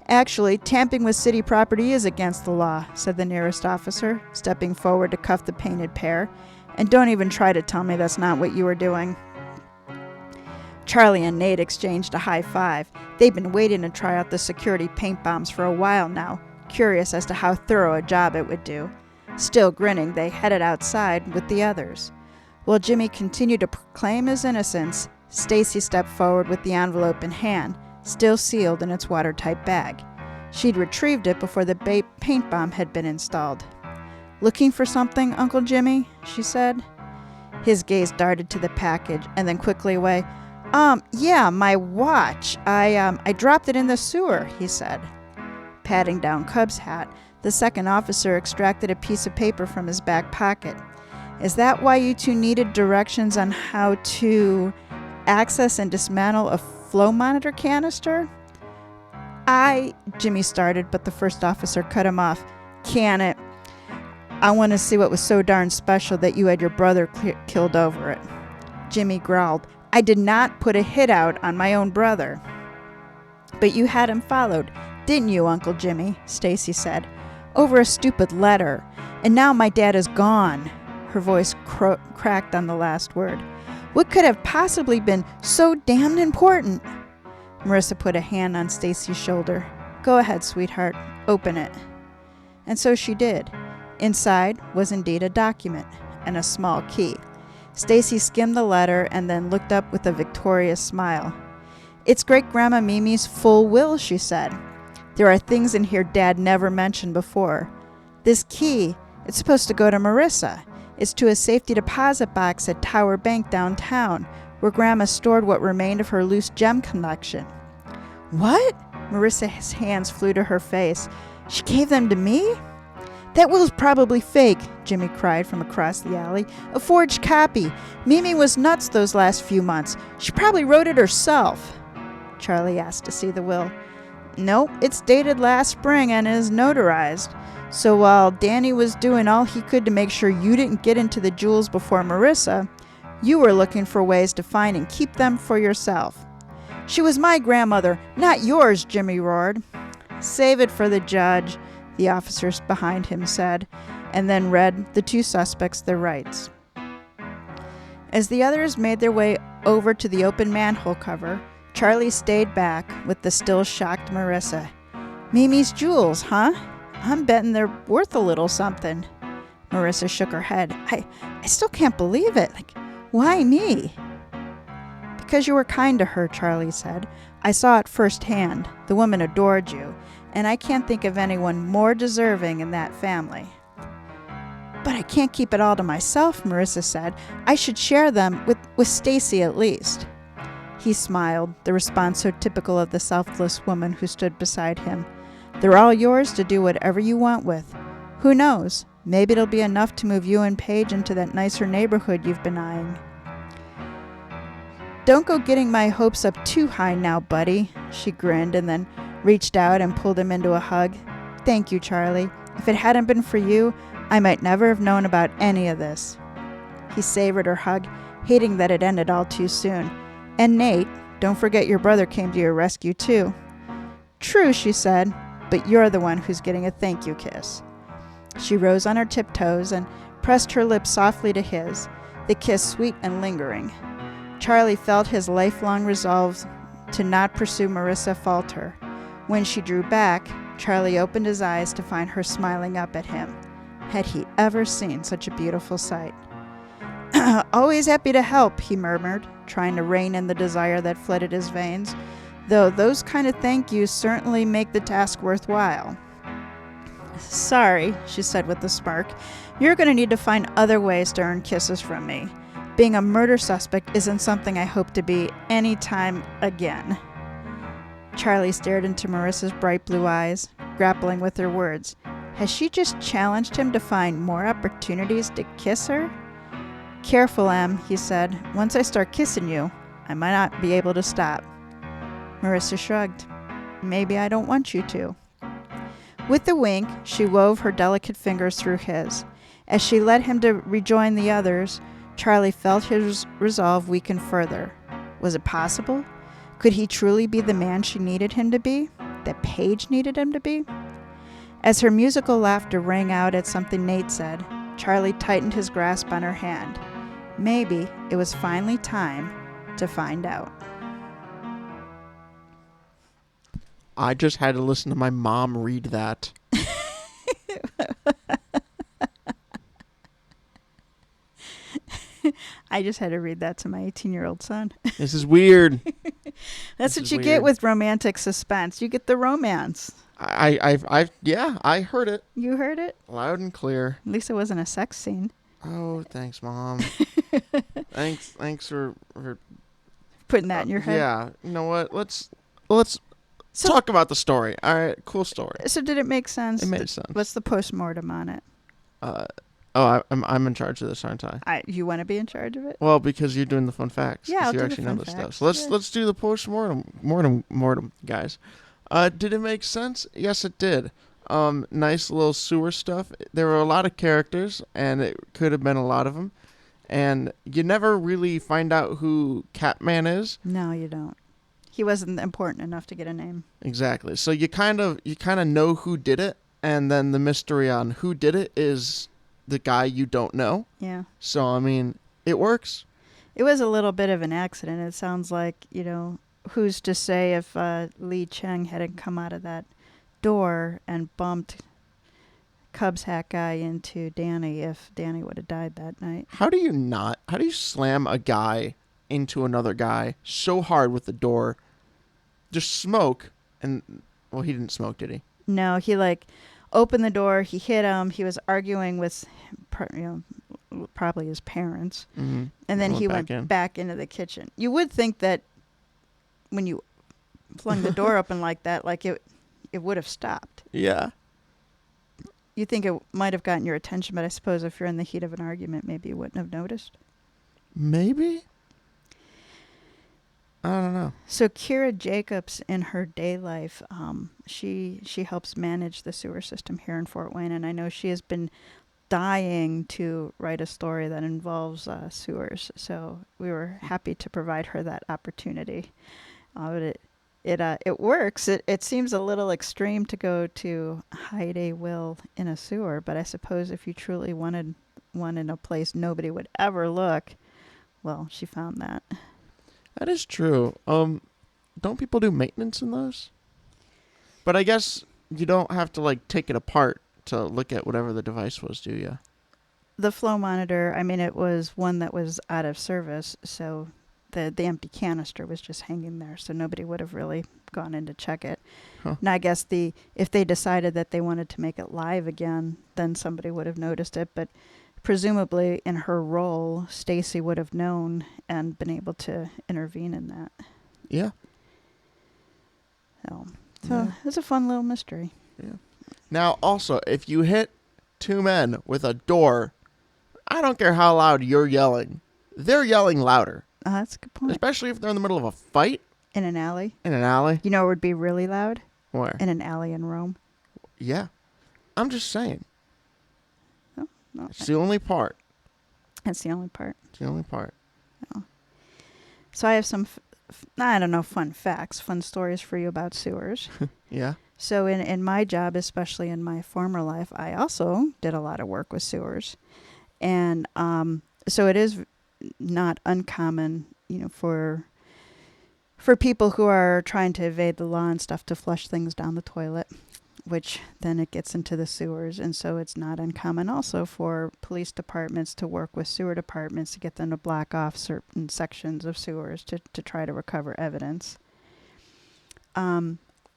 "Actually, tampering with city property is against the law," said the nearest officer, stepping forward to cuff the painted pair. "And don't even try to tell me that's not what you were doing." Charlie and Nate exchanged a high five. They'd been waiting to try out the security paint bombs for a while now, curious as to how thorough a job it would do. Still grinning, they headed outside with the others. While Jimmy continued to proclaim his innocence, Stacy stepped forward with the envelope in hand, still sealed in its watertight bag. She'd retrieved it before the paint bomb had been installed. "Looking for something, Uncle Jimmy?" she said. His gaze darted to the package and then quickly away. Yeah, my watch. I dropped it in the sewer," he said. Patting down Cub's hat, the second officer extracted a piece of paper from his back pocket. "Is that why you two needed directions on how to access and dismantle a flow monitor canister?" Jimmy started, but the first officer cut him off. "Can it? I want to see what was so darn special that you had your brother killed over it." Jimmy growled. "I did not put a hit out on my own brother." "But you had him followed, didn't you, Uncle Jimmy?" Stacy said. "Over a stupid letter. And now my dad is gone." Her voice cracked on the last word. "What could have possibly been so damned important?" Marissa put a hand on Stacy's shoulder. "Go ahead, sweetheart. Open it." And so she did. Inside was indeed a document and a small key. Stacy skimmed the letter and then looked up with a victorious smile. "It's Great-Grandma Mimi's full will," she said. "There are things in here Dad never mentioned before. This key, it's supposed to go to Marissa. It's to a safety deposit box at Tower Bank downtown, where Grandma stored what remained of her loose gem collection." "What?" Marissa's hands flew to her face. "She gave them to me?" That will's probably fake, Jimmy cried from across the alley. A forged copy. Mimi was nuts those last few months. She probably wrote it herself. Charlie asked to see the will. Nope, it's dated last spring and is notarized. So while Danny was doing all he could to make sure you didn't get into the jewels before Marissa, you were looking for ways to find and keep them for yourself. She was my grandmother, not yours, Jimmy roared. Save it for the judge, the officers behind him said, and then read the two suspects their rights. As the others made their way over to the open manhole cover, Charlie stayed back with the still shocked Marissa. Mimi's jewels, huh? I'm betting they're worth a little something. Marissa shook her head. I still can't believe it. Why me? Because you were kind to her, Charlie said. I saw it firsthand. The woman adored you, and I can't think of anyone more deserving in that family. But I can't keep it all to myself, Marissa said. I should share them with Stacy at least. He smiled, the response so typical of the selfless woman who stood beside him. They're all yours to do whatever you want with. Who knows? Maybe it'll be enough to move you and Paige into that nicer neighborhood you've been eyeing. Don't go getting my hopes up too high now, buddy, she grinned and then reached out and pulled him into a hug. Thank you, Charlie. If it hadn't been for you, I might never have known about any of this. He savored her hug, hating that it ended all too soon. And Nate, don't forget your brother came to your rescue too. True, she said, but you're the one who's getting a thank you kiss. She rose on her tiptoes and pressed her lips softly to his, the kiss sweet and lingering. Charlie felt his lifelong resolve to not pursue Marissa falter. When she drew back, Charlie opened his eyes to find her smiling up at him. Had he ever seen such a beautiful sight? Always happy to help, he murmured, trying to rein in the desire that flooded his veins, though those kind of thank yous certainly make the task worthwhile. Sorry, she said with a smirk. You're going to need to find other ways to earn kisses from me. Being a murder suspect isn't something I hope to be any time again. Charlie stared into Marissa's bright blue eyes, grappling with her words. Has she just challenged him to find more opportunities to kiss her? Careful, Em, he said. Once I start kissing you, I might not be able to stop. Marissa shrugged. Maybe I don't want you to. With a wink, she wove her delicate fingers through his. As she led him to rejoin the others, Charlie felt his resolve weaken further. Was it possible? Could he truly be the man she needed him to be? That Paige needed him to be? As her musical laughter rang out at something Nate said, Charlie tightened his grasp on her hand. Maybe it was finally time to find out. I just had to listen to my mom read that. I just had to read that to my 18-year-old son. This is weird. That's what you get with romantic suspense. You get the romance. I heard it. You heard it? Loud and clear. At least it wasn't a sex scene. Oh, thanks, Mom. thanks for putting that in your head. Yeah. You know what? Let's talk about the story. All right, cool story. So did it make sense? It made sense. What's the postmortem on it? I'm in charge of this, aren't I? You want to be in charge of it? Well, because you're doing the fun facts. Yeah, I'll you do actually the fun know this facts. stuff. So let's do the postmortem, guys. Did it make sense? Yes, it did. Nice little sewer stuff. There were a lot of characters, and it could have been a lot of them. And you never really find out who Catman is. No, you don't. He wasn't important enough to get a name. Exactly. So you kind of know who did it, and then the mystery on who did it is the guy you don't know. Yeah. So I mean, it works. It was a little bit of an accident. It sounds like, who's to say if Lee Cheng hadn't come out of that door and bumped Cubs hat guy into Danny, if Danny would have died that night. How do you slam a guy into another guy so hard with the door? Just smoke, and well, he didn't smoke, did he? No, he opened the door, he hit him, he was arguing with probably his parents, mm-hmm. And then he went back into the kitchen. You would think that when you flung the door open like that, it would have stopped. Yeah. you think it might have gotten your attention, but I suppose if you're in the heat of an argument, maybe you wouldn't have noticed. Maybe? I don't know. So Kyra Jacobs, in her day life, she helps manage the sewer system here in Fort Wayne, and I know she has been dying to write a story that involves sewers. So we were happy to provide her that opportunity. But it works. It seems a little extreme to go to hide a will in a sewer, but I suppose if you truly wanted one in a place nobody would ever look, well, she found that. That is true. Don't people do maintenance in those? But I guess you don't have to like take it apart to look at whatever the device was, do you? The flow monitor, I mean, it was one that was out of service, so the empty canister was just hanging there, so nobody would have really gone in to check it. Huh. And I guess if they decided that they wanted to make it live again, then somebody would have noticed it, but presumably in her role, Stacy would have known and been able to intervene in that. Yeah. So Yeah. It's a fun little mystery. Yeah. Now, also, if you hit two men with a door, I don't care how loud you're yelling. They're yelling louder. That's a good point. Especially if they're in the middle of a fight. In an alley. In an alley. You know it would be really loud? Where? In an alley in Rome. Yeah. I'm just saying. Oh, no. It's the only part. That's the only part. It's the only part. Oh. So I have some, I don't know, fun facts, fun stories for you about sewers. Yeah. So in my job, especially in my former life, I also did a lot of work with sewers. And so it is not uncommon, for people who are trying to evade the law and stuff to flush things down the toilet, which then it gets into the sewers. And so it's not uncommon also for police departments to work with sewer departments to get them to block off certain sections of sewers to try to recover evidence.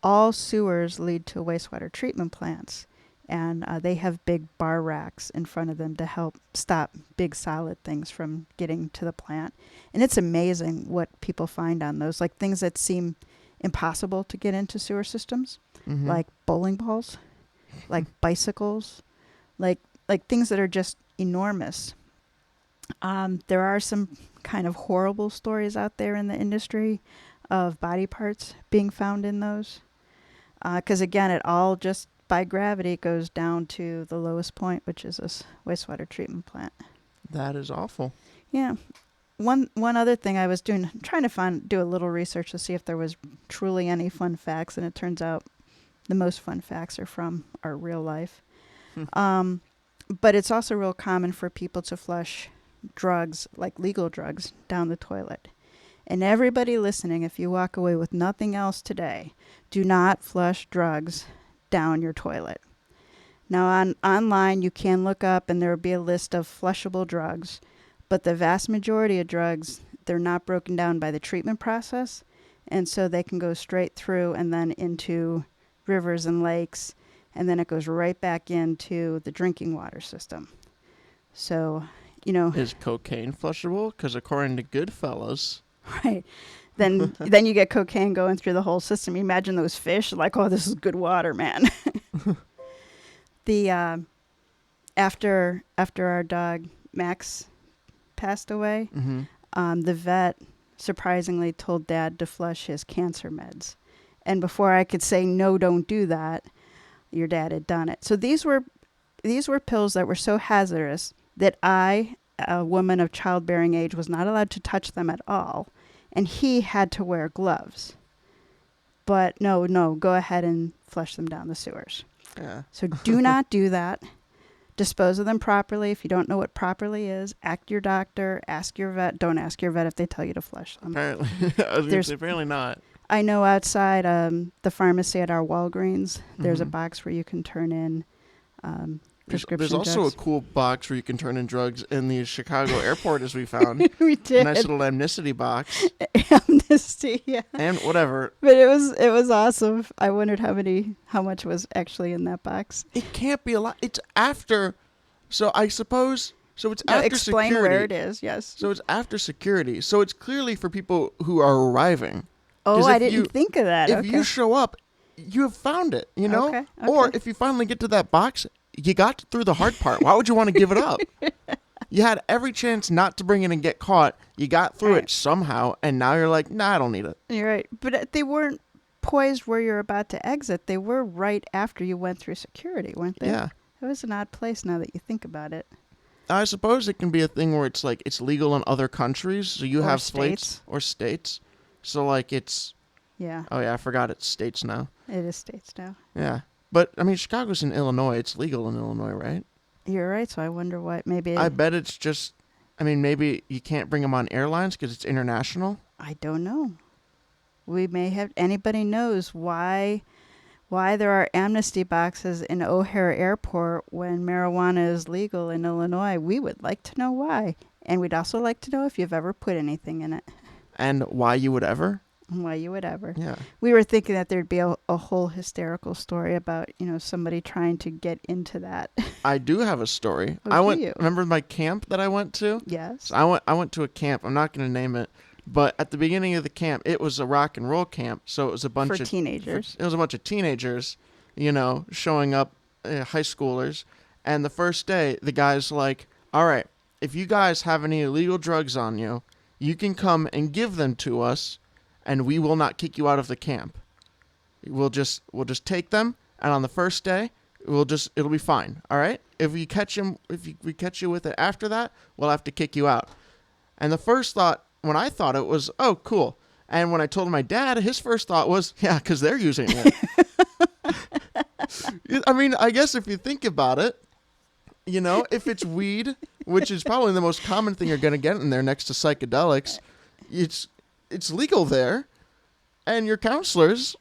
All sewers lead to wastewater treatment plants, and they have big bar racks in front of them to help stop big solid things from getting to the plant. And it's amazing what people find on those, like things that seem impossible to get into sewer systems, Mm-hmm. like bowling balls, like bicycles, like things that are just enormous. There are some kind of horrible stories out there in the industry of body parts being found in those. Because again, it all just by gravity goes down to the lowest point, which is this wastewater treatment plant. That is awful. Yeah. One other thing I was doing, trying to do a little research to see if there was truly any fun facts, and it turns out the most fun facts are from our real life. But it's also real common for people to flush drugs, like legal drugs, down the toilet. And everybody listening, if you walk away with nothing else today, do not flush drugs down your toilet. Now, online, you can look up and there will be a list of flushable drugs, but the vast majority of drugs, they're not broken down by the treatment process, and so they can go straight through and then into rivers and lakes, and then it goes right back into the drinking water system. So, Is cocaine flushable? Because according to Goodfellas... Right. Then you get cocaine going through the whole system. You imagine those fish like, oh, this is good water, man. After our dog Max passed away, the vet surprisingly told Dad to flush his cancer meds. And before I could say, no, don't do that, your dad had done it. So these were pills that were so hazardous that I, a woman of childbearing age, was not allowed to touch them at all. And he had to wear gloves. But no, go ahead and flush them down the sewers. Yeah. So do not do that. Dispose of them properly. If you don't know what properly is, ask your doctor, ask your vet. Don't ask your vet if they tell you to flush them. Apparently. I was gonna say, apparently not. I know outside the pharmacy at our Walgreens, there's a box where you can turn in prescription There's also drugs. a cool box where you can turn in drugs in the Chicago airport, as we found. We did. Nice little amnesty box. Amnesty, yeah. And whatever. But it was awesome. I wondered how much was actually in that box. It can't be a lot. It's after. So I suppose. So it's after explain security. where it is, yes. So it's after security. So it's clearly for people who are arriving. Oh, I didn't think of that. If you show up, you have found it, Okay. Or if you finally get to that box you got through the hard part. Why would you want to give it up? You had every chance not to bring it and get caught. You got through it somehow, and now you're like, nah, I don't need it. You're right. But they weren't poised where you're about to exit. They were right after you went through security, weren't they? Yeah. It was an odd place now that you think about it. I suppose it can be a thing where it's like it's legal in other countries, so you have states. Or states. So like it's... Yeah. Oh yeah, I forgot it's states now. It is states now. Yeah. But, I mean, Chicago's in Illinois. It's legal in Illinois, right? You're right, so I wonder what maybe... I bet it's just... I mean, maybe you can't bring them on airlines because it's international. I don't know. We may have... Anybody knows why there are amnesty boxes in O'Hare Airport when marijuana is legal in Illinois. We would like to know why. And we'd also like to know if you've ever put anything in it. And why you would ever? Why you would ever. Yeah. We were thinking that there'd be a whole hysterical story about, somebody trying to get into that. I do have a story. You? Remember my camp that I went to? Yes. So I went to a camp. I'm not going to name it. But at the beginning of the camp, it was a rock and roll camp. So it was a bunch of teenagers. It was a bunch of teenagers, showing up, high schoolers. And the first day, the guy's like, all right, if you guys have any illegal drugs on you, you can come and give them to us, and we will not kick you out of the camp. We'll just take them, and on the first day, it'll be fine. All right? If we catch you with it after that, we'll have to kick you out. And the first thought, when I thought it was, oh, cool. And when I told my dad, his first thought was, yeah, because they're using it. I mean, I guess if you think about it, if it's weed, which is probably the most common thing you're going to get in there next to psychedelics, it's legal there, and your counselors,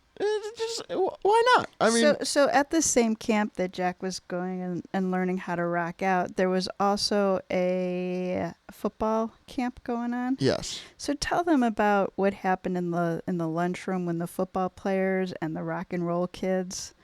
just why not? I mean, so at the same camp that Jack was going and learning how to rock out, there was also a football camp going on. Yes. So tell them about what happened in the lunchroom when the football players and the rock and roll kids.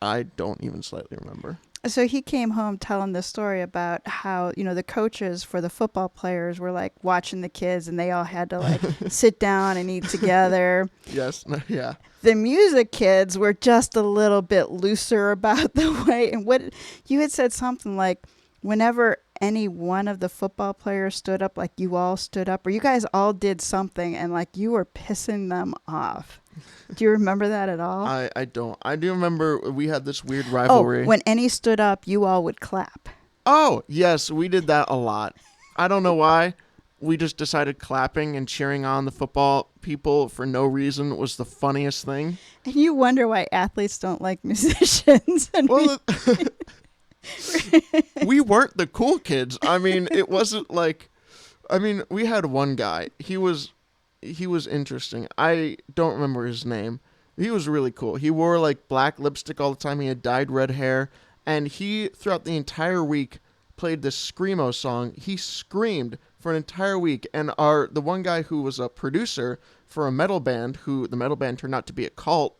I don't even slightly remember. So he came home telling the story about how, the coaches for the football players were like watching the kids and they all had to like sit down and eat together. Yes. Yeah. The music kids were just a little bit looser about the way. And what you had said something like whenever any one of the football players stood up, like you all stood up or you guys all did something and like you were pissing them off. Do you remember that at all? I don't. I do remember we had this weird rivalry. Oh, when any stood up, you all would clap. Oh, yes, we did that a lot. I don't know why. We just decided clapping and cheering on the football people for no reason was the funniest thing. And you wonder why athletes don't like musicians. Well, we weren't the cool kids. I mean, it wasn't like... I mean, we had one guy. He was interesting. I don't remember his name. He was really cool. He wore like black lipstick all the time. He had dyed red hair. And he, throughout the entire week, played this Screamo song. He screamed for an entire week. And the one guy who was a producer for a metal band, who the metal band turned out to be a cult,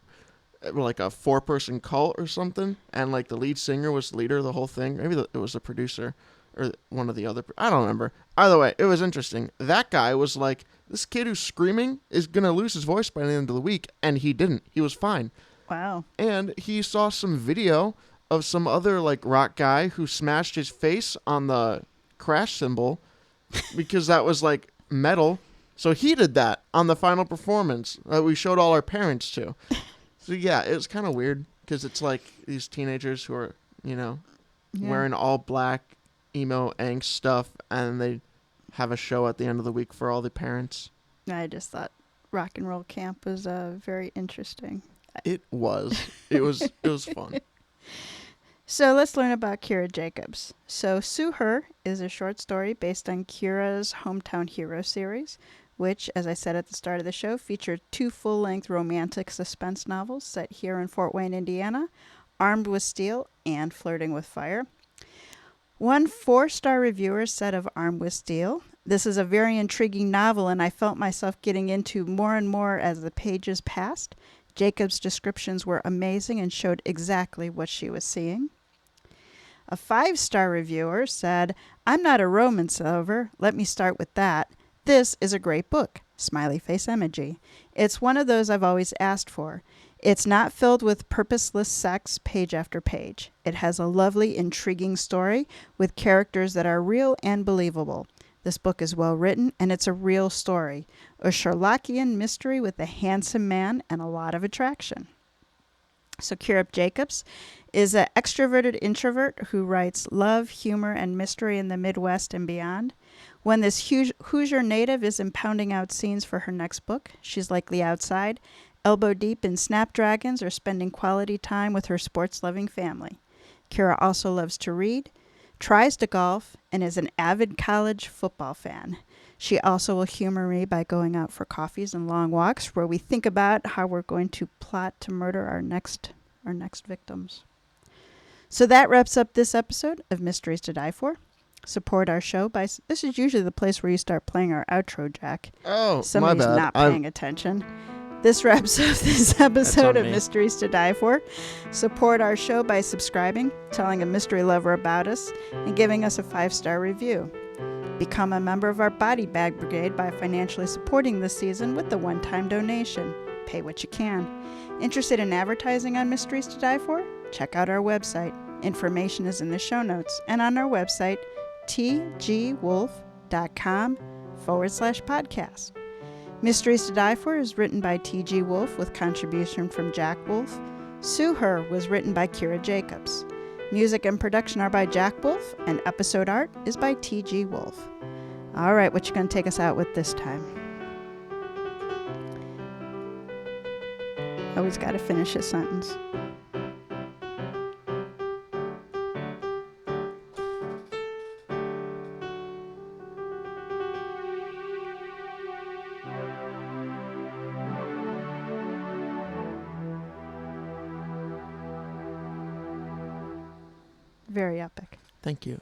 like a 4-person cult or something. And like the lead singer was the leader of the whole thing. Maybe it was the producer or one of the other. I don't remember. Either way, it was interesting. That guy was like, this kid who's screaming is going to lose his voice by the end of the week. And he didn't. He was fine. Wow. And he saw some video of some other like rock guy who smashed his face on the crash cymbal because that was like metal. So he did that on the final performance that we showed all our parents to. So yeah, it was kind of weird because it's like these teenagers who are, wearing all black emo angst stuff and they have a show at the end of the week for all the parents. I just thought rock and roll camp was very interesting. It was. It was fun. So let's learn about Kyra Jacobs. So Sue Her is a short story based on Kyra's Hometown Hero series, which, as I said at the start of the show, featured 2 full-length romantic suspense novels set here in Fort Wayne, Indiana, Armed with Steel and Flirting with Fire. One 4-star reviewer said of Armed with Steel, "This is a very intriguing novel, and I felt myself getting into more and more as the pages passed. Jacob's descriptions were amazing and showed exactly what she was seeing." A 5-star reviewer said, "I'm not a romance lover. Let me start with that. This is a great book. Smiley face emoji. It's one of those I've always asked for. It's not filled with purposeless sex page after page. It has a lovely, intriguing story with characters that are real and believable. This book is well written, and it's a real story. A Sherlockian mystery with a handsome man and a lot of attraction. So Kyra Jacob is an extroverted introvert who writes love, humor, and mystery in the Midwest and beyond. When this Hoosier native is impounding out scenes for her next book, she's likely outside, elbow deep in snapdragons, or spending quality time with her sports-loving family. Kyra also loves to read, tries to golf, and is an avid college football fan. She also will humor me by going out for coffees and long walks where we think about how we're going to plot to murder our next victims. So that wraps up this episode of Mysteries to Die For. Support our show by... This is usually the place where you start playing our outro, Jack. Oh, Somebody's my bad. not paying attention. This wraps up this episode of me. Mysteries to Die For. Support our show by subscribing, telling a mystery lover about us, and giving us a 5-star review. Become a member of our Body Bag Brigade by financially supporting this season with a one-time donation. Pay what you can. Interested in advertising on Mysteries to Die For? Check out our website. Information is in the show notes and on our website, tgwolff.com/podcast. Mysteries to Die For is written by TG Wolff with contribution from Jack Wolff. Sue Her was written by Kyra Jacob. Music and production are by Jack Wolff, and episode art is by TG Wolff. All right, what you going to take us out with this time? Always got to finish a sentence. Very epic. Thank you.